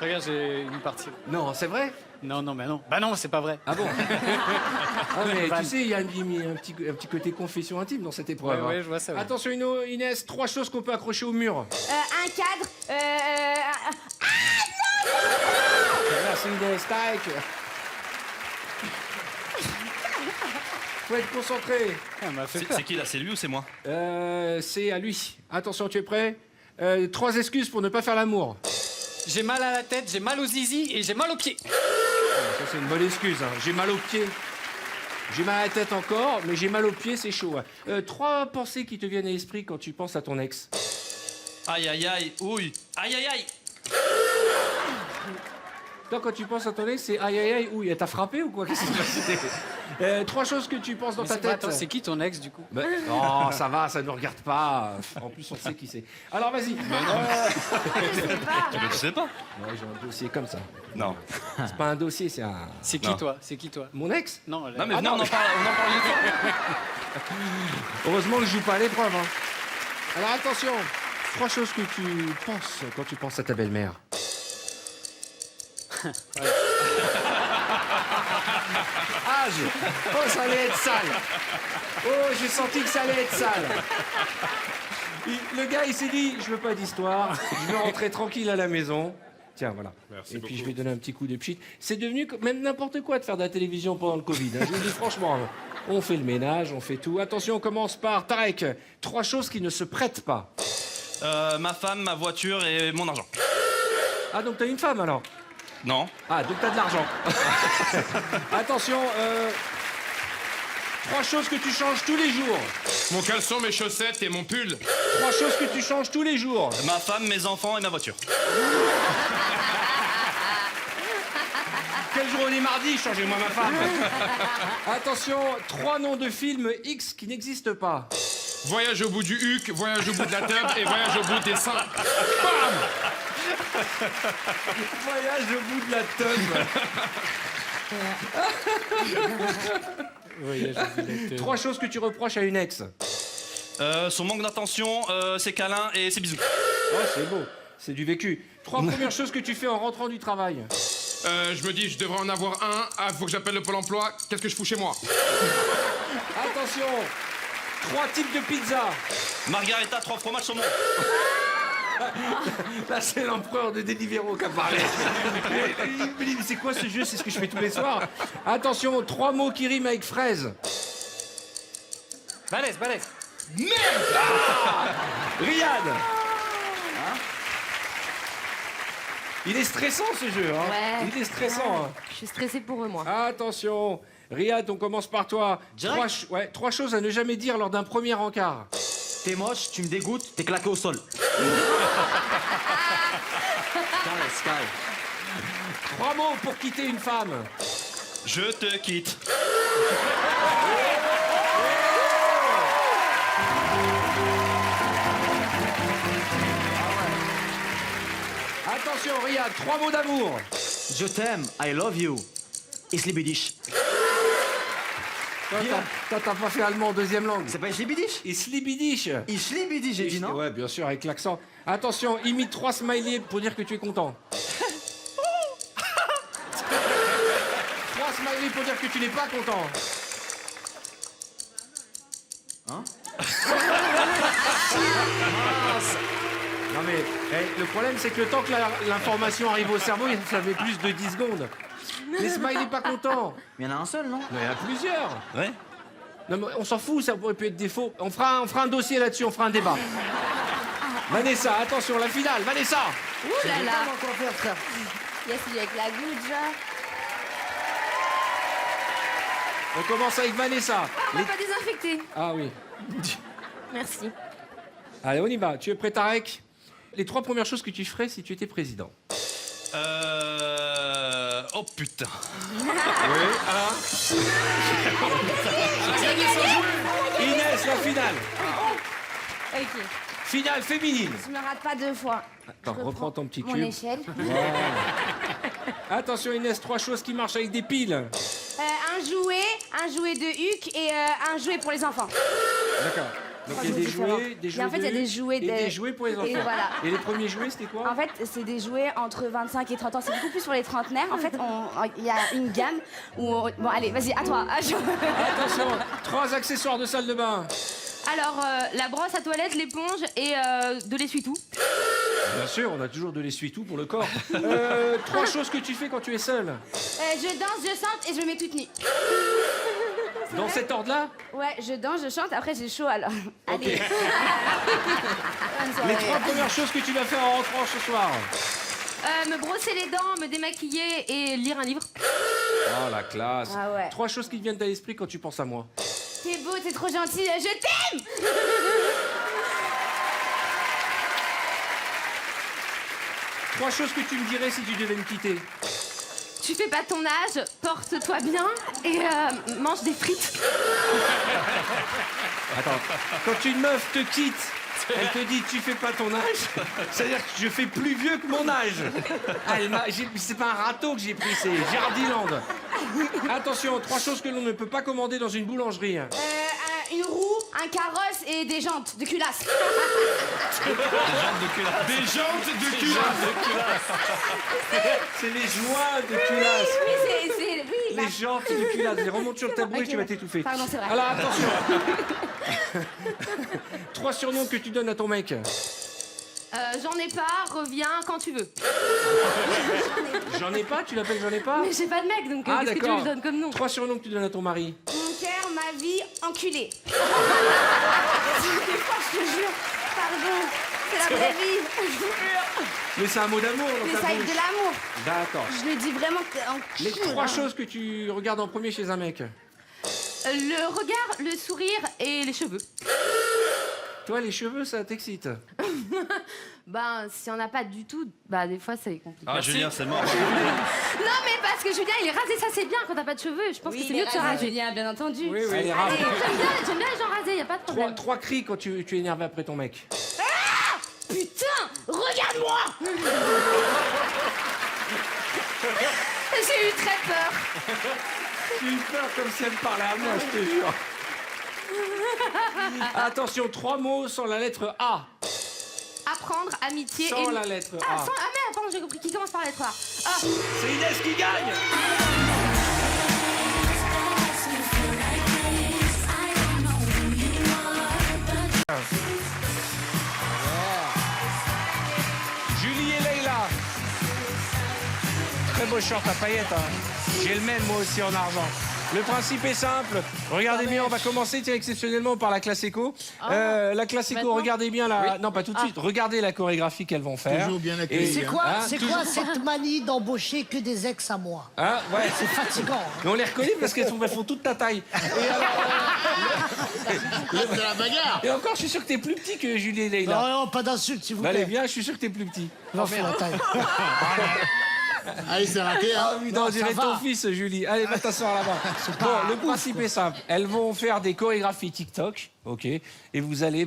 Regarde, j'ai une partie. Non, c'est vrai? Non, mais non. Bah non, c'est pas vrai. Ah bon? Ah mais tu sais, il y a un petit côté confession intime dans cette épreuve. Ouais, je vois ça. Ouais. Attention, Inès, 3 choses qu'on peut accrocher au mur. Un cadre. Merci Inès, tac. Faut être concentré. C'est qui là? C'est lui ou c'est moi? C'est à lui. Attention, tu es prêt? 3 excuses pour ne pas faire l'amour. J'ai mal à la tête, j'ai mal aux zizi et j'ai mal aux pieds. Ça, c'est une bonne excuse. Hein. J'ai mal aux pieds. J'ai mal à la tête encore, mais j'ai mal aux pieds, c'est chaud. 3 pensées qui te viennent à l'esprit quand tu penses à ton ex. Aïe aïe aïe, ouille. Aïe aïe aïe. Toi, quand tu penses à ton ex, c'est aïe aïe aïe, ouille, elle t'a frappé ou quoi? Qu'est-ce qui s'est passé? 3 choses que tu penses dans ta tête. Attends, c'est qui ton ex, du coup? Oh, ça va, ça ne nous regarde pas. En plus, on sait qui c'est. Alors, vas-y. Tu sais pas? Ouais, j'ai un dossier comme ça. Non. C'est pas un dossier, c'est un... C'est qui, toi? C'est qui, toi? Mon ex? Non, Non, mais venez, on en parle une fois. Heureusement que je joue pas à l'épreuve. Hein. Alors, attention. 3 choses que tu penses quand tu penses à ta belle-mère. Oh, ça allait être sale. Oh, j'ai senti que ça allait être sale. Le gars, il s'est dit, je veux pas d'histoire, je veux rentrer tranquille à la maison. Tiens, voilà. Merci Et puis beaucoup. je vais donner un petit coup de pchit. C'est devenu même n'importe quoi de faire de la télévision pendant le Covid. Hein. Je vous dis franchement, on fait le ménage, on fait tout. Attention, on commence par Tarek. 3 choses qui ne se prêtent pas. Ma femme, ma voiture et mon argent. Ah, donc t'as une femme alors? Non. Ah, donc t'as de l'argent. Attention, 3 choses que tu changes tous les jours. Mon caleçon, mes chaussettes et mon pull. 3 choses que tu changes tous les jours. Ma femme, mes enfants et ma voiture. Quel jour on est mardi? Changez-moi ma femme. Attention, 3 noms de films X qui n'existent pas. voyage au bout du huc, voyage au bout de la table et voyage au bout des seins. Bam! Voyage au bout de la teub. Trois choses que tu reproches à une ex. Son manque d'attention, ses câlins et ses bisous. Oh, c'est beau, c'est du vécu. Trois premières choses que tu fais en rentrant du travail. Je me dis, je devrais en avoir un. Ah, faut que j'appelle le Pôle emploi. Qu'est-ce que je fous chez moi? Attention, 3 types de pizza. Margarita, 3 fromages saumon. Là, c'est l'empereur de Deliveroo qui a parlé. Il me dit, mais c'est quoi ce jeu? C'est ce que je fais tous les soirs. Attention, 3 mots qui riment avec fraise. Balèze, balèze. Merde! Ah, Riyad. Il est stressant ce jeu, hein? Ouais. Il est stressant. Hein. Je suis stressée pour eux, moi. Attention, Riyad, on commence par toi. Trois choses à ne jamais dire lors d'un premier encart. T'es moche, tu me dégoûtes, t'es claqué au sol. Sky. 3 mots pour quitter une femme. Je te quitte. Attention, Riyad, 3 mots d'amour. Je t'aime, I love you. Islibidish. T'as pas fait allemand en deuxième langue. C'est pas Islibidish? Islibidish. Islibidish, j'ai dit non? Ouais, bien sûr, avec l'accent. Attention, imite 3 smileys pour dire que tu es content. 3 smileys pour dire que tu n'es pas content. Hein? Non mais, le problème c'est que le temps que l'information arrive au cerveau, ça fait plus de 10 secondes. Les smileys pas contents. Mais il y en a un seul, non? Mais il y en a plusieurs. Ouais. Non mais on s'en fout, ça pourrait être des faux. On fera un dossier là-dessus, on fera un débat. Vanessa, attention, la finale, Vanessa. Ouh là là. Quoi faire, frère? Yes, il est avec la goutte, genre. On commence avec Vanessa. On va pas désinfecter. Ah oui. Merci. Allez, on y va. Tu es prêt, Tarek? Les 3 premières choses que tu ferais si tu étais président. Oh putain. Oui, hein? Inès, la finale. Ok. Finale féminine. Je me rate pas 2 fois. Attends, reprends ton petit Mon cube. échelle. Voilà. Attention, Inès, 3 choses qui marchent avec des piles. Un jouet de Huc et un jouet pour les enfants. D'accord. Donc il y a des jouets, des jouets. Et en fait, il y a des jouets et des jouets pour les enfants. Et voilà. Et les premiers jouets, c'était quoi? En fait, c'est des jouets entre 25 et 30 ans. C'est beaucoup plus pour les trentenaires. En fait, il y a une gamme où... Bon, allez, vas-y, à toi. Attention, 3 accessoires de salle de bain. Alors, la brosse à toilette, l'éponge et de l'essuie-tout. Bien sûr, on a toujours de l'essuie-tout pour le corps. 3 choses que tu fais quand tu es seule. Je danse, je chante et je me mets toute nue. Dans cet ordre-là? Ouais, je danse, je chante, après j'ai chaud alors. Allez. Les 3 premières choses que tu vas faire en rentrant ce soir. Me brosser les dents, me démaquiller et lire un livre. Oh la classe. Ah ouais. 3 choses qui te viennent à l'esprit quand tu penses à moi. T'es beau, t'es trop gentil, je t'aime. Trois choses que tu me dirais si tu devais me quitter. Tu fais pas ton âge, porte-toi bien et mange des frites. Attends, quand une meuf te quitte, elle te dit tu fais pas ton âge, c'est-à-dire que je fais plus vieux que mon âge. C'est pas un râteau que j'ai pris, c'est Jardiland. Attention, 3 choses que l'on ne peut pas commander dans une boulangerie. Une roue, un carrosse et des jantes de culasse. Des jantes de culasse. Des jantes de culasse. C'est les joints de culasse. Oui, c'est... Oui, les jantes de culasse. Remonte sur le tabouret, okay, tu vas t'étouffer. Pardon, c'est vrai. Alors attention. 3 surnoms que tu donnes à ton mec. J'en ai pas, reviens quand tu veux. J'en ai pas, tu l'appelles j'en ai pas? Mais j'ai pas de mec, donc qu'est-ce que tu veux que je donne comme nom? 3 surnoms que tu donnes à ton mari. Mon cœur, ma vie, enculé. C'est des fois, je te jure. Pardon, c'est la vraie vie, je vous jure. Mais c'est un mot d'amour dans Mais ta ça avec bouche. de l'amour. D'accord. Je le dis vraiment en Les 3 choses que tu regardes en premier chez un mec. Le regard, le sourire et les cheveux. Toi, les cheveux, ça t'excite? Ben, si on n'a pas du tout, bah des fois c'est compliqué. Ah, Julien, c'est mort. Non mais parce que Julien il est rasé, ça c'est bien quand t'as pas de cheveux. Je pense que c'est mieux de se raser. Julien, bien entendu. Oui, oui. Allez, j'aime bien les gens rasés, y a pas de problème. Trois cris quand tu es énervé après ton mec. Putain, regarde-moi. J'ai eu très peur. J'ai eu peur comme si elle me parlait à moi, je te jure. Attention, 3 mots sans la lettre A. Apprendre, amitié Sans et... la lettre A. Ah, sans... ah merde, pardon, j'ai compris qui commence par la lettre A. Ah. C'est Inès qui gagne. Julie et Leïla. Très beau short à paillettes. Hein. J'ai le même moi aussi en argent. Le principe est simple. Regardez bien, on va commencer tiens, exceptionnellement par la classe éco. La classe éco, regardez bien la... Oui. Non, pas tout de suite. Regardez la chorégraphie qu'elles vont faire. Toujours bien accueilli. C'est quoi, quoi cette manie d'embaucher que des ex à moi? Hein, ouais. C'est fatigant. Mais on les reconnaît parce qu'elles font toute ta taille. Et alors, de la bagarre. Et encore, je suis sûr que t'es plus petit que Julie et Leïla. Non, non, pas d'insulte, s'il vous plaît. Allez, viens, je suis sûr que t'es plus petit. Non, fais la taille. Allez, c'est raté, hein. Ah oui, non, on dirait ton fils, Julie. Allez, va t'asseoir là-bas. Bon, le principe est simple. Elles vont faire des chorégraphies TikTok, ok, et vous allez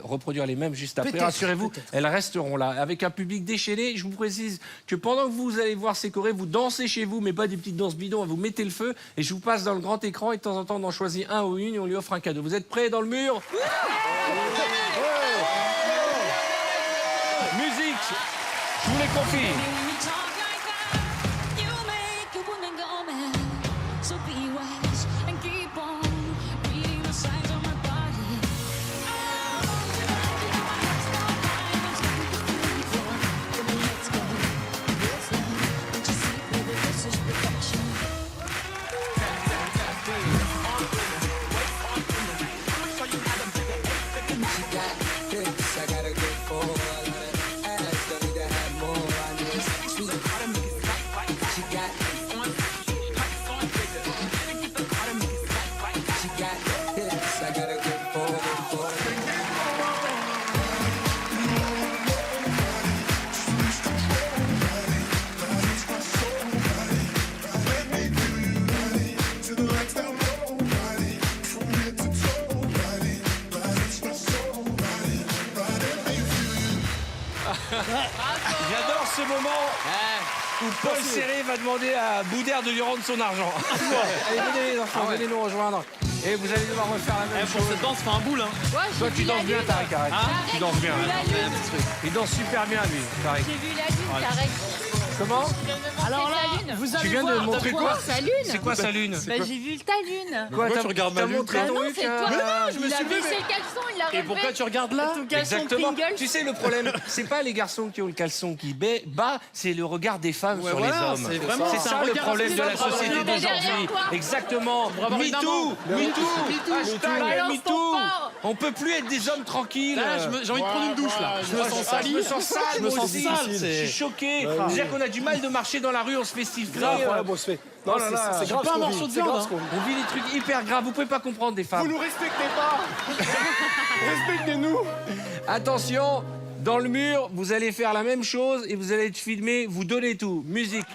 reproduire les mêmes juste après. Rassurez-vous, elles resteront là. Avec un public déchaîné, je vous précise que pendant que vous allez voir ces chorés, vous dansez chez vous, mais pas des petites danses bidons, vous mettez le feu, et je vous passe dans le grand écran, et de temps en temps, on en choisit un ou une, et on lui offre un cadeau. Vous êtes prêts dans le mur? Musique, je vous les confie. J'adore ce moment où Paul Serré va demander à Boudère de lui rendre son argent. Allez, venez les enfants, venez nous rejoindre. Et vous allez devoir refaire la même chose. Pour cette danse, fais un boule. Hein. Ouais, toi, tu danses bien, Tarek, arrête. Tu danses bien. Il danse super bien, lui, Tarek. J'ai vu la lune, Tarek. Comment? Alors là, vous allez tu viens de montrer quoi? Sa lune. C'est quoi sa lune? Bah, j'ai vu ta lune. Quoi, tu regardes ma lune? Montré ton non, Luc, c'est toi. Mais non, je me suis baissé le caleçon, il a relevé. Et pourquoi tu regardes là? Exactement. Tu sais, le problème, c'est pas les garçons qui ont le caleçon qui bat, c'est le regard des femmes sur les hommes. C'est ça le problème de la société d'aujourd'hui. Exactement. MeToo, MeToo, hashtag MeToo. On peut plus être des hommes tranquilles. J'ai envie de prendre une douche là. Je me sens sale. Je me sens sale. Je me sens sale. Je suis choqué. C'est-à-dire qu'on a du mal de marcher dans la rue, on se fait siffler. on se fait. Non, là, là, c'est grave. Pas un morceau de viande. On vit des trucs hyper graves. Vous pouvez pas comprendre des femmes. Vous nous respectez pas. Respectez-nous. Attention, dans le mur, vous allez faire la même chose et vous allez être filmé. Vous donnez tout. Musique.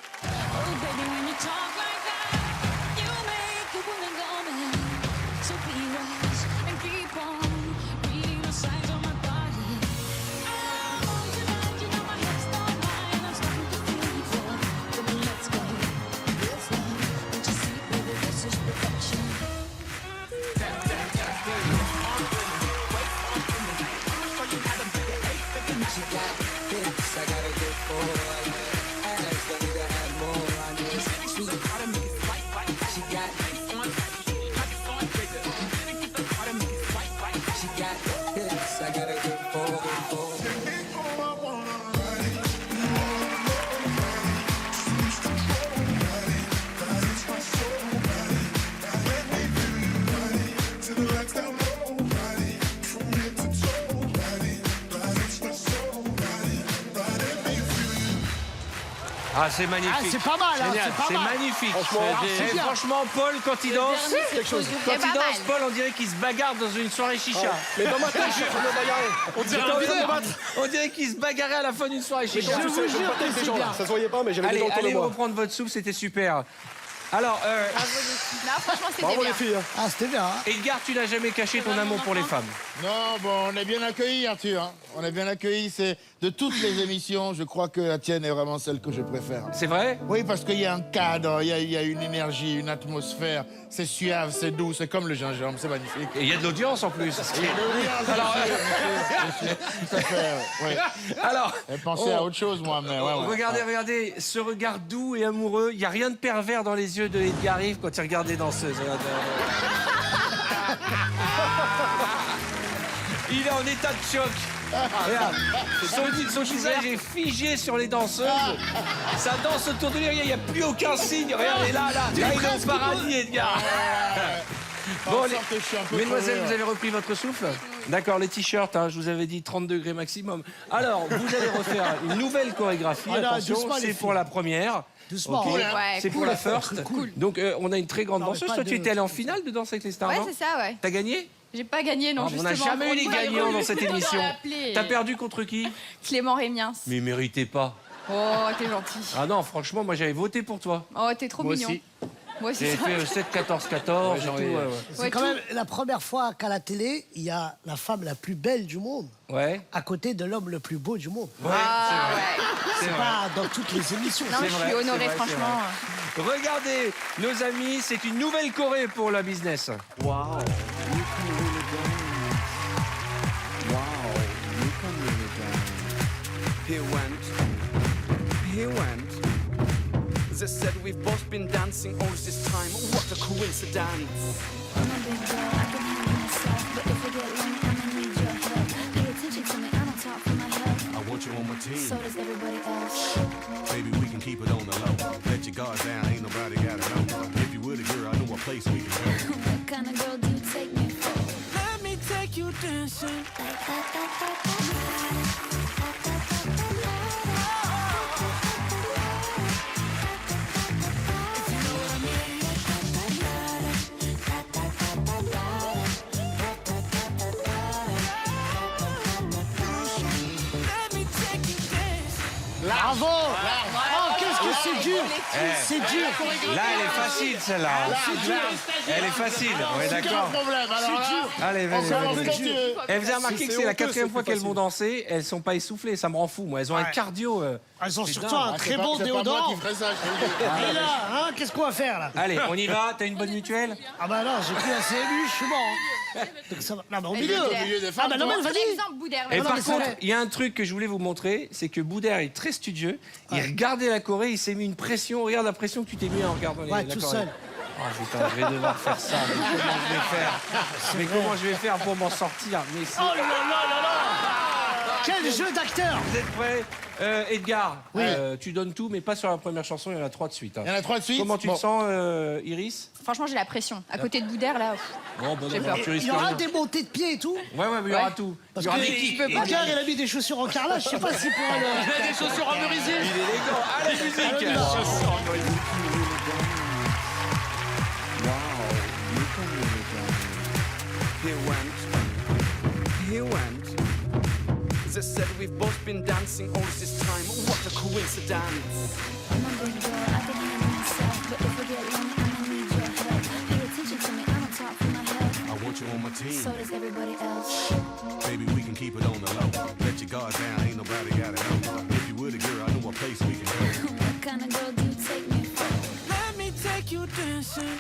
Ah, c'est magnifique. Ah, c'est pas mal, hein, Génial, c'est pas mal. magnifique. Franchement, Eh, franchement, Paul, quand il danse, quand il pas danse, mal. Paul, on dirait qu'il se bagarre dans une soirée chicha. Mais dans ma tête, je suis en train de me bagarrer. On dirait qu'il se bagarrait à la fin d'une soirée chicha. Je vous jure que c'est bien. Ça se voyait pas, mais j'avais des Allez, dents autour de allez moi. reprendre votre souffle, c'était super. Alors, Non, franchement, c'était Bravo bien. les filles. Ah, c'était bien. Hein. Edgar, tu n'as jamais caché ton amour pour les femmes. Non, bon, on est bien accueillis, Arthur. Hein. On est bien accueillis. C'est de toutes les émissions, je crois que la tienne est vraiment celle que je préfère. C'est vrai? Oui, parce qu'il y a un cadre, il y a une énergie, une atmosphère. C'est suave, c'est doux, c'est comme le gingembre, c'est magnifique. Et il y a de l'audience en plus. Alors, tout à fait, oui. Alors, pensez à autre chose, moi, mais ouais. regardez, ce regard doux et amoureux. Il n'y a rien de pervers dans les yeux de Edgar Rive quand il regarde les danseuses. Il est en état de choc. Regarde, son visage est figé sur les danseuses. Ça danse autour de lui, il n'y a plus aucun signe. Regardez là, il est au paradis, Edgar. Bon, mesdemoiselles, vous avez repris votre souffle? D'accord, les t-shirts, hein, je vous avais dit 30 degrés maximum. Alors, vous allez refaire une nouvelle chorégraphie. Ah non, Attention, doucement, les c'est pour filles. la première. Doucement. Ok. Cool, ouais, C'est pour la first. Cool. Donc, on a une très grande Non, mais danseuse. pas Toi, de- tu étais allé en finale de Danse avec les stars, Ouais, non? c'est ça, ouais. T'as gagné? J'ai pas gagné, non, On justement. n'a jamais eu les Pourquoi gagnants dans cette Pourquoi émission. t'aurais appelé T'as perdu contre qui? Clément Rémiens. Mais il méritait pas. Oh, t'es gentil. Ah non, franchement, moi j'avais voté pour toi. Oh, t'es trop Moi mignon. aussi. Moi aussi. J'ai ça. fait 7-14-14 et tout. Ouais. C'est quand même la première fois qu'à la télé, il y a la femme la plus belle du monde Ouais. à côté de l'homme le plus beau du monde. Ouais, Ah, ouais. C'est pas dans toutes les émissions. Non, je suis honorée, franchement. Regardez, nos amis, c'est une nouvelle Corée pour la business. Wow. He went. They said we've both been dancing all this time. What a coincidence. I'm a big girl, I can handle myself. But if I get lonely, I'ma need your help. Pay attention to me, I don't talk for my health. I want you on my team. So does everybody else. Baby, we can keep it on the low. Let your guard down, ain't nobody gotta know. If you with a girl, I know a place we can go. What kind of girl do you take me for? Let me take you dancing. Bravo. Oh, qu'est-ce que c'est dur. C'est dur. Là, elle est facile, celle-là. Elle est facile, ouais, d'accord. Allez, vas-y. Et vous avez remarqué que c'est la quatrième fois qu'elles vont danser, elles sont pas essoufflées, ça me rend fou, moi. Elles ont un cardio. Elles ont c'est surtout dingue. un très bon déodorant. Et là, hein, qu'est-ce qu'on va faire là? Allez, on y va. T'as une bonne mutuelle? Ah bah non, j'ai pris un CMU, je suis mort. Hein. Donc ça va. Non, mais au milieu. Ah bah non, mais vas-y. Exemple, Boudère. Et non, par mais c'est contre, vrai. il y a un truc que je voulais vous montrer, c'est que Boudère est très studieux. Il regardait la Corée, il s'est mis une pression. Regarde la pression que tu t'es mis en regardant Ouais, la tout Corée. seul. Oh putain, je vais devoir faire ça. Mais comment je vais faire? Mais comment je vais faire pour m'en sortir? Mais c'est- Oh là là là là. Quel jeu d'acteur. Vous êtes prêts? Edgar, Oui. tu donnes tout, mais pas sur la première chanson, il y en a 3 de suite. hein. Il y en a 3 de suite. Comment tu Bon. te sens, Iris? Franchement, j'ai la pression. À côté de Boudère, là. Bon, bon, J'ai non, peur. tu Il risques y aura rien. des montées de pieds et tout. Ouais, mais il y aura tout. Parce Il y aura que des kicks. Edgar, il a mis des chaussures en carrelage, je sais pas si pour Il a des chaussures en merisier. Il est élégant. Allez, musique. He went. They said we've both been dancing all this time. What a coincidence. I'm a big girl, I can handle myself. But if I get lonely, I'ma need your help. Pay attention to me, I don't talk for my health. I want you on my team. So does everybody else. Baby, we can keep it on the low. Let your guard down, ain't nobody gotta know. If you with a girl, I know a place we can go. What kind of girl do you take me for? Let me take you dancing.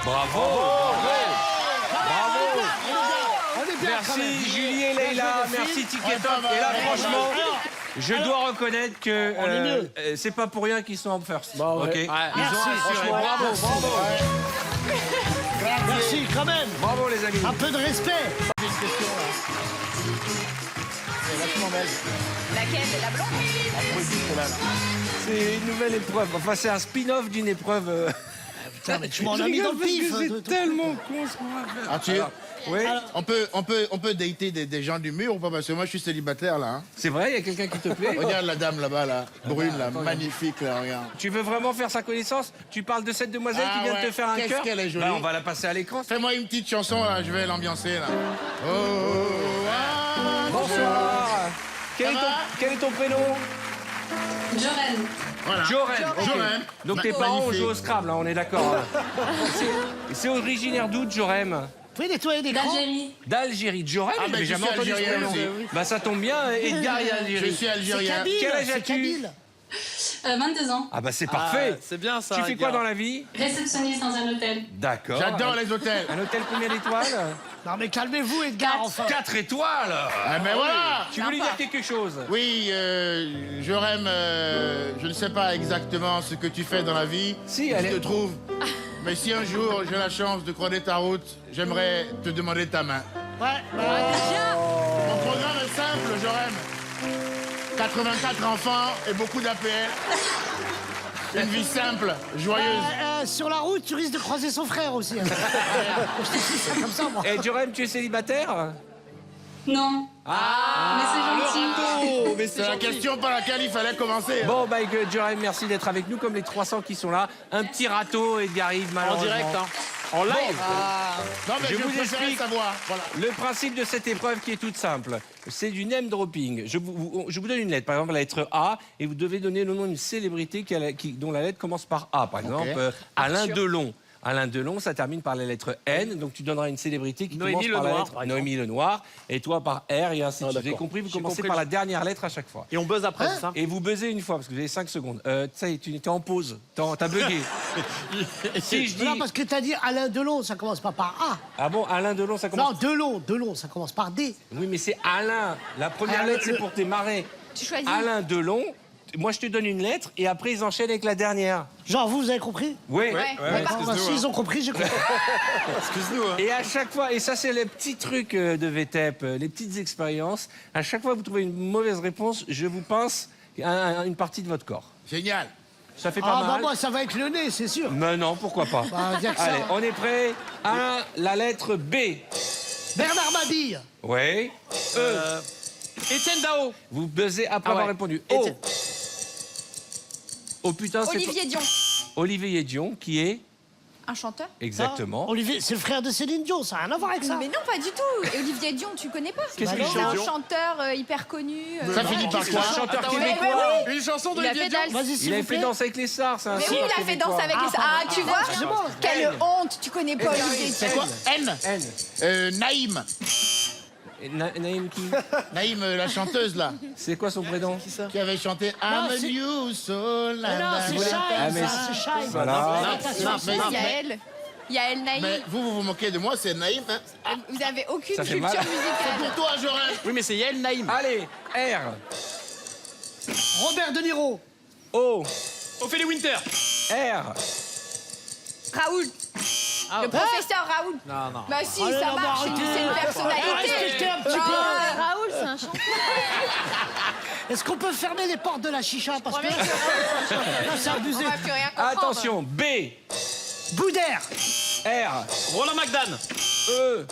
Bravo. Merci Julie et Leïla, merci Ticketop. Et là, franchement, je dois reconnaître que c'est pas pour rien qu'ils sont en first. Ok. Ils ont assuré. Bravo, bravo. Merci quand même. Bravo les amis. Un peu de respect. J'ai une question là. C'est vachement belle. Laquelle? La blonde? La petite, là. C'est une nouvelle épreuve. Enfin, c'est un spin-off d'une épreuve. Putain, mais tu m'en as mis dans le pif. C'est tellement con ce qu'on va faire. Arthur, oui. on peut dater des gens du mur ou pas? Parce que moi, je suis célibataire, là. Hein. C'est vrai, il y a quelqu'un qui te plaît? Regarde la dame là-bas, là. Brune, là. Magnifique, là, regarde. Tu veux vraiment faire sa connaissance? Tu parles de cette demoiselle qui vient de te faire un Qu'est-ce cœur? qu'elle est jolie. Bah, on va la passer à l'écran. Fais-moi une petite chanson, là. Je vais l'ambiancer, là. Oh, ah, Bonsoir. Quel est ton prénom? Joren. Voilà. Joren. Ok. Joren. Donc tes parents ont joué au Scrabble, hein, on est d'accord. Hein. C'est originaire d'où, Jorem? Vous pouvez nettoyer des crans? D'Algérie. D'Algérie. Jorem, Ah, bah, j'ai je jamais suis entendu ce algérien prénom. aussi. Bah ça tombe bien, Edgar est d'Algérie. Je suis algérien. Quel âge C'est as-tu? Kabyle. 22 ans. Ah bah c'est parfait. C'est bien ça. Tu fais quoi Edgar. dans la vie? Réceptionniste dans un hôtel. D'accord. J'adore les hôtels. Un hôtel combien d'étoiles? Non mais calmez-vous Edgar, enfin. 4 étoiles. Ah, mais voilà. Tu veux lui dire quelque chose? Oui, Jorem, je ne sais pas exactement ce que tu fais dans la vie. Si, où elle tu est- te trouves. Mais si un jour j'ai la chance de croiser ta route, j'aimerais te demander ta main. Ouais. Mon programme est simple, Jorem. 84 enfants et beaucoup d'APL. Une vie simple, joyeuse. Sur la route, tu risques de croiser son frère aussi. Hein. Je te dis ça comme ça, moi. Et Jorem, tu es célibataire? Non. Ah, mais c'est gentil. mais C'est la question par laquelle il fallait commencer. Bon, bah, Jorem, merci d'être avec nous, comme les 300 qui sont là. Un petit râteau, Edgar Yves, En malheureusement. direct, hein. En live. Non, mais Je je vous préférais explique. savoir. Voilà. Le principe de cette épreuve qui est toute simple, c'est du name dropping. Je vous donne une lettre, par exemple la lettre A, et vous devez donner le nom d'une célébrité dont la lettre commence par A. Par exemple, Alain Delon. Alain Delon, ça termine par la lettre N, donc tu donneras une célébrité qui Noémie commence par la Lenoir, lettre par exemple. Noémie Lenoir, et toi par R, et ainsi de suite. Vous avez d'accord. compris, vous J'ai commencez compris. par la dernière lettre à chaque fois. Et on buzz après, c'est ça? Et vous buzzez une fois, parce que vous avez 5 secondes. Ça y est, tu étais en pause, t'as bugué. Si je dis... Non, parce que t'as dit Alain Delon, ça commence pas par A. Ah bon, Alain Delon, ça commence... Non, Delon, ça commence par D. Oui, mais c'est Alain. La première Ah, lettre, c'est pour démarrer. Tu choisis. Alain Delon. Moi, je te donne une lettre et après, ils enchaînent avec la dernière. Genre, vous avez compris? Oui. S'ils ont compris, j'ai compris. Excuse-nous. Hein. Et à chaque fois, et ça, c'est les petits trucs de VTEP, les petites expériences. À chaque fois que vous trouvez une mauvaise réponse, je vous pince une partie de votre corps. Génial. Ça fait pas Ah, bah mal. moi, ça va avec le nez, c'est sûr. Mais non, pourquoi pas. Bah, dire que ça. Allez, on est prêt. La lettre B. Bernard Mabille. Oui. Étienne Dao. Vous buzzez après Ah avoir ouais. répondu. O. Oh putain, c'est Olivier Dion. Olivier Dion, qui est Un chanteur? exactement. Ah, Olivier, c'est le frère de Céline Dion, ça n'a rien à voir avec ça. Mais non, pas du tout. Et Olivier Dion, tu connais pas? Qu'est-ce qu'il C'est un chante? chanteur hyper connu. Ça finit par quoi? Un chanteur Attends, québécois. ouais, ouais, Une chanson Il a d'Olivier fait Dion. Dals. Vas-y, Il s'il avait vous fait plaît. Danser avec les stars, c'est un Mais oui, chanteur il a fait québécois. danser avec les... Ah, tu vois? excusez-moi. Quelle honte, tu connais pas Olivier C'est Dion. quoi? N. Naïm. Et Naïm qui? Naïm, la chanteuse, là. C'est quoi son prénom? Qui avait chanté I'm a c'est- new soul. Mais non, c'est Shine, Ah, mais ça, c'est Shine. Voilà. Non, mais, Yael. Yael Naïm. mais vous vous moquez de moi, c'est Naïm. Hein? Vous avez aucune Ça fait culture mal. musicale. Pour toi, Jorel. Oui, mais c'est Yael Naïm. Allez, R. Robert De Niro. O. Ophélie Winter. R. Raoul. Le professeur Raoul. Non, non. Bah si, Allez, ça non, mais marche, arrêtez. c'est une personnalité. Respectez un petit peu. Ah, Raoul, c'est un chanteur. Est-ce qu'on peut fermer les portes de la chicha? Parce que là, c'est abusé. On va plus rien comprendre. Attention, B. Boudère. R. Roland McDan. E.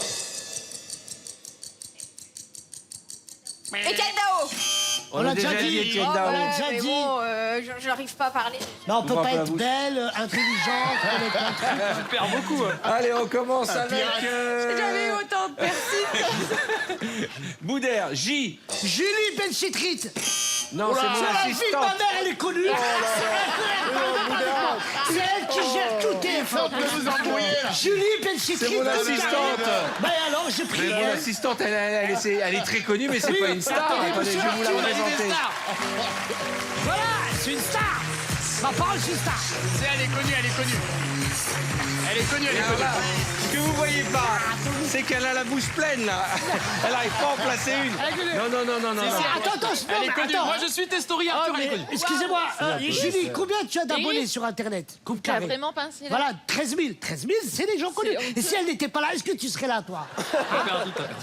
Etienne Dao. On l'a déjà dit, Etienne Dao. On l'a déjà Mais dit. bon, je n'arrive pas à parler. Non, on peut Ouvre un pas peu la être bouche. belle, intelligente, connaître un truc. Je perds beaucoup. Hein. Allez, on commence avec J'ai jamais eu autant de persif. Boudère. J. Julie Benchitrit. Non, c'est C'est mon la fille de ma assistante. mère, elle est connue. C'est elle qui gère tout TF1. On peut vous embrouiller, là. Julie Benchitrit. C'est mon assistante. Ben alors, j'ai pris Mais mon elle. assistante, elle est très connue, mais c'est pas une star. attendez, Attendez, je monsieur vais vous la Arthur, présenter. Voilà, c'est une star. Ma parole, c'est une star. Elle est connue, elle est connue. Elle est connue, elle est Alors connue. là, ce que vous voyez pas, c'est qu'elle a la bouche pleine là. Elle n'arrive pas à en placer une. Non. Attends, Elle est connue. attends. Moi, je suis Testori, Oh, Arthur, elle est mais connue. excusez-moi, Julie, combien tu as d'abonnés sur Internet? Coupe T'as carré. vraiment pincé là? Voilà, 13 000. 13 000, c'est des gens connus. honteux. Et si elle n'était pas là, est-ce que tu serais là, toi? Ah,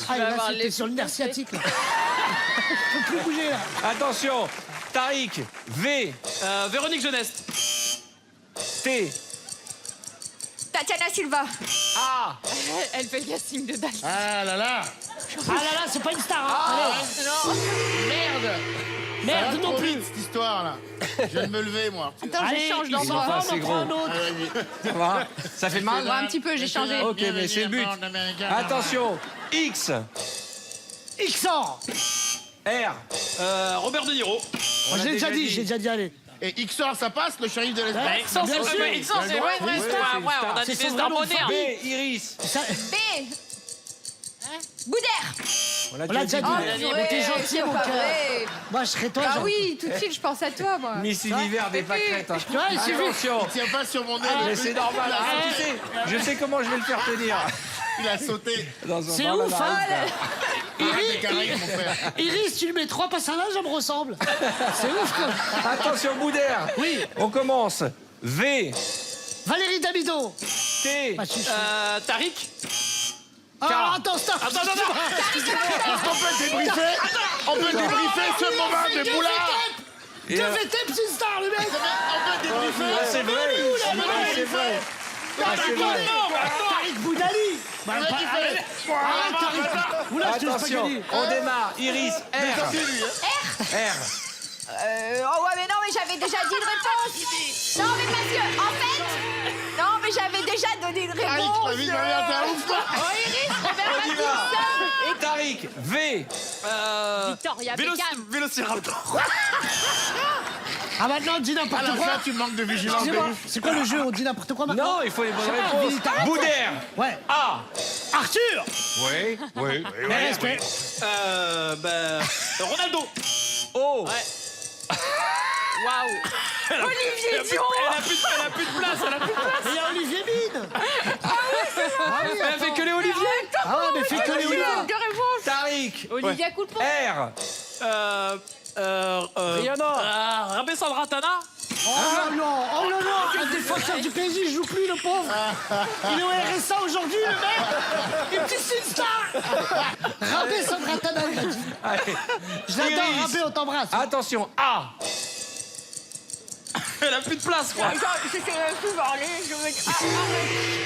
vas là, avoir c'était les sur le nerf sciatique, là. Je peux plus bouger là. Attention, Tariq, V, Véronique Jeunesse. T, Tatiana Silva. A. Elle fait le casting de Dali. Ah là là. Ah là là, c'est pas une star. Hein. Allez. Non. Merde. Merde, Ça va non trop plus. vite, cette histoire là. Je viens de me lever moi. Attends, Allez, je change ils sont d'endroit. pas, c'est on en prend un gros. autre. Ça va? Ça fait mal? Un petit peu, j'ai changé. Ok, mais c'est le but. Attention, X, XOR. R. Robert De Niro. Moi, j'ai déjà dit, allez. Et XOR ça passe, le shérif de l'espace. Ouais, Bien sûr. c'est vrai, on a C'est des son stars vrai nom de modernes. B, Iris. B. Boudère. On l'a déjà dit. Mais t'es gentil, mon cœur. Moi, je serais toi. Ah genre. oui, tout de suite, je pense à toi, moi. Miss Univers des pâquerettes. Hein. Ouais, il suffit. Attention. Tiens pas sur mon nez. Mais c'est normal. Ah, tu sais, je sais comment je vais le faire tenir. Il a sauté. C'est ouf, hein. Iris, Caraïbes, mon frère. Iris, tu lui mets 3 passages, ça me ressemble. C'est ouf, quoi. Attention, Boudère. Oui. On commence. V, Valérie Damido. T, Bah, Tariq. Ah, attends, stop. Attends. On peut débriefer. On peut débriefer ce moment de boulard. Que fait-il, c'est une star, le mec. On peut débriefer. Ah, c'est vrai. C'est vrai. Ah, c'est vrai. Tariq Boudali. Bah, arrête, Tariq. Oula, je te laisse pas Attention, gagner. on démarre. Iris, R. R. Oh ouais, mais non, mais j'avais déjà dit une réponse. Non, mais parce que, en fait... Non, mais j'avais déjà donné une réponse. La vie de ma mère, t'es un ouf, quoi. Oh, Iris, Robert On y va. Pattinson. Et Tariq, V. Victoria Beckham. Vélociraptor. Ah, maintenant, dis À n'importe la quoi. fin, tu manques de vigilance. Excusez-moi, c'est quoi le jeu? On dit n'importe quoi maintenant? Non, il faut les bonnes Je sais pas, réponses. Vilita- Boudère. Ouais. A. Arthur. Oui, oui. Mais respect. Ronaldo. O. Waouh. Olivier Dion. Elle a plus de place. Mais il y a Olivier Mine. Ah oui, Elle fait que les Olivier. Ah ouais, mais fais que les Olivier. Tariq. Olivia Coulpon. R. Rihanna. Rabé Sandratana. Oh non, un défenseur du PSG, il joue plus, le pauvre. Il est au RSA aujourd'hui, le mec. Et puis c'est une star. Rabé Sandratana, il a dit. Allez. Je l'adore, Iris. Rabé, on t'embrasse. Attention, A. Elle a plus de place, quoi. Je sais même plus parler. Je vais...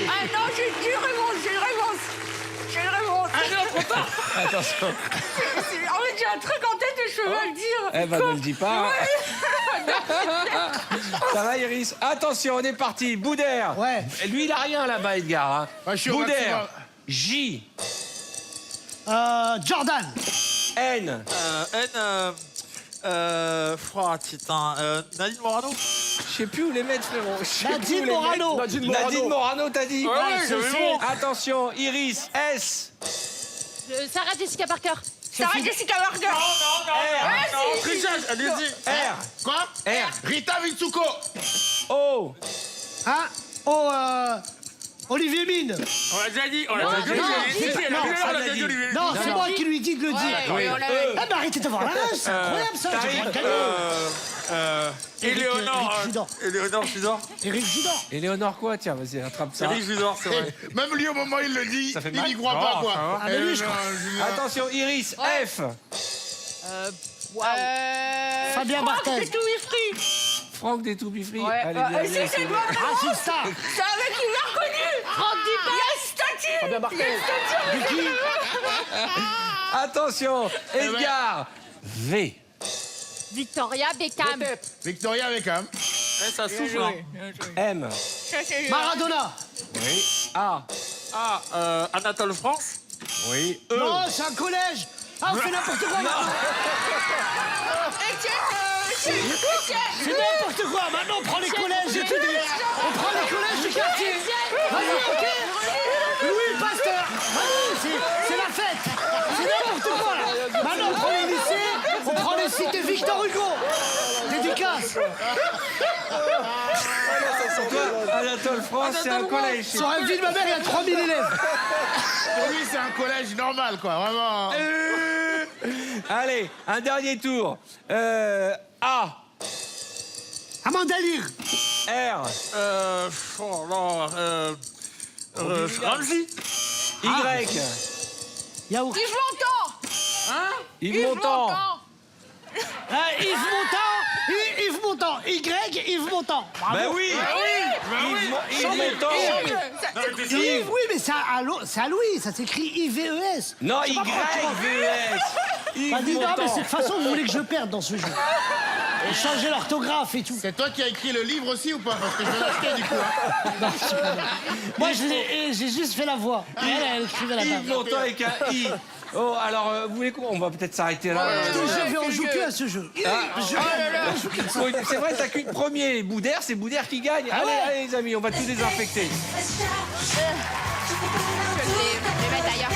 Ah non, j'ai une réponse. J'ai une réponse. Trop tard. Attention. En fait, j'ai un truc en tête et je peux pas le dire. Eh ben, ne le dis pas. Ça va, Iris? Attention, on est parti. Boudère. Ouais. Lui, il a rien là-bas, Edgar. Hein. Ouais, je suis au Boudère. maximum. J. Jordan. N. Nadine Morano. Je sais plus où les mettre, frérot. Je sais plus où Nadine les Morano. mettre. Nadine Morano, t'as dit? Ouais, c'est- Attention, Iris. S. Sarah Jessica Parker. Sarah Jessica Parker. R. Trichage, allez-y. R. Quoi R. Rita Mitsuko. O. Hein? Oh, Olivier Mine. On l'a déjà dit. On l'a Non, déjà dit. non, Si, non, elle a non, dit, ça on l'a l'a déjà dit. dit, Olivier. Non, c'est moi qui lui dis de le dire. Oui. Ah, mais arrêtez de voir la rage, c'est incroyable ça. J'ai pas gagné. Éléonore Judor. Eric Judor. Éléonore quoi? Tiens, vas-y, attrape ça. Éric Judor, c'est vrai. Même lui, au moment où il le dit, Ça fait il mal. n'y croit Non, pas, quoi. ça va. Ah, mais lui, je crois. Attention, Iris. F. Fabien Barthez. Franck des Toubifri. Ouais. Allez, bien, bien, c'est c'est moi. bien. Ah, c'est une star. C'est un mec qui l'a reconnu. Franck Dupont. Il y a une statue. Fabien Barthez. De qui? Attention, Edgar. V. Victoria Beckham. Victoria Beckham. Ça souffle. Hein. M. Maradona. Oui. A. Anatole France. Oui. Non, c'est un collège. Ah, on fait n'importe quoi maintenant. C'est n'importe quoi. Maintenant, on prend les collèges et tout. On prend les collèges du quartier. Vas-y, ok. Louis Pasteur. Vas-y, c'est la fête. C'est n'importe quoi, là. Maintenant, on prend les lycées. On prend les cités Victor Hugo. Dédicace. Anatole France, c'est un collège. Sur un ville de ma mère, il y a 3000 élèves. Pour lui, c'est un collège normal, quoi, vraiment. Allez, un dernier tour. A. Amanda Lear. R. Ramsey. Y. Yaourt. Yves Montand. Yves Montand. Yves Montand, Yves Montand, Yves Montand. Bravo. Ben oui. Yves Montand. Yves, oui, mais c'est à Louis, ça s'écrit I-V-E-S. Non, Je sais pas pourquoi tu Y-V-E-S. Bah, dis non, mais c'est de toute façon, vous voulez que je perde dans ce jeu. Et changer l'orthographe et tout. C'est toi qui as écrit le livre aussi ou pas? Parce que je vais l'acheter du coup. Hein. Non, je sais pas. Moi, j'ai juste fait la voix. Elle écrivait la Yves table. Montand avec un I. Oh, alors, vous voulez quoi? On va peut-être s'arrêter là. Je vais en jouer que à ce jeu. C'est vrai, t'as qu'une premier bout d'air, c'est bout d'air qui gagne. Allez, les amis, on va tout désinfecter. Je vais mettre ailleurs.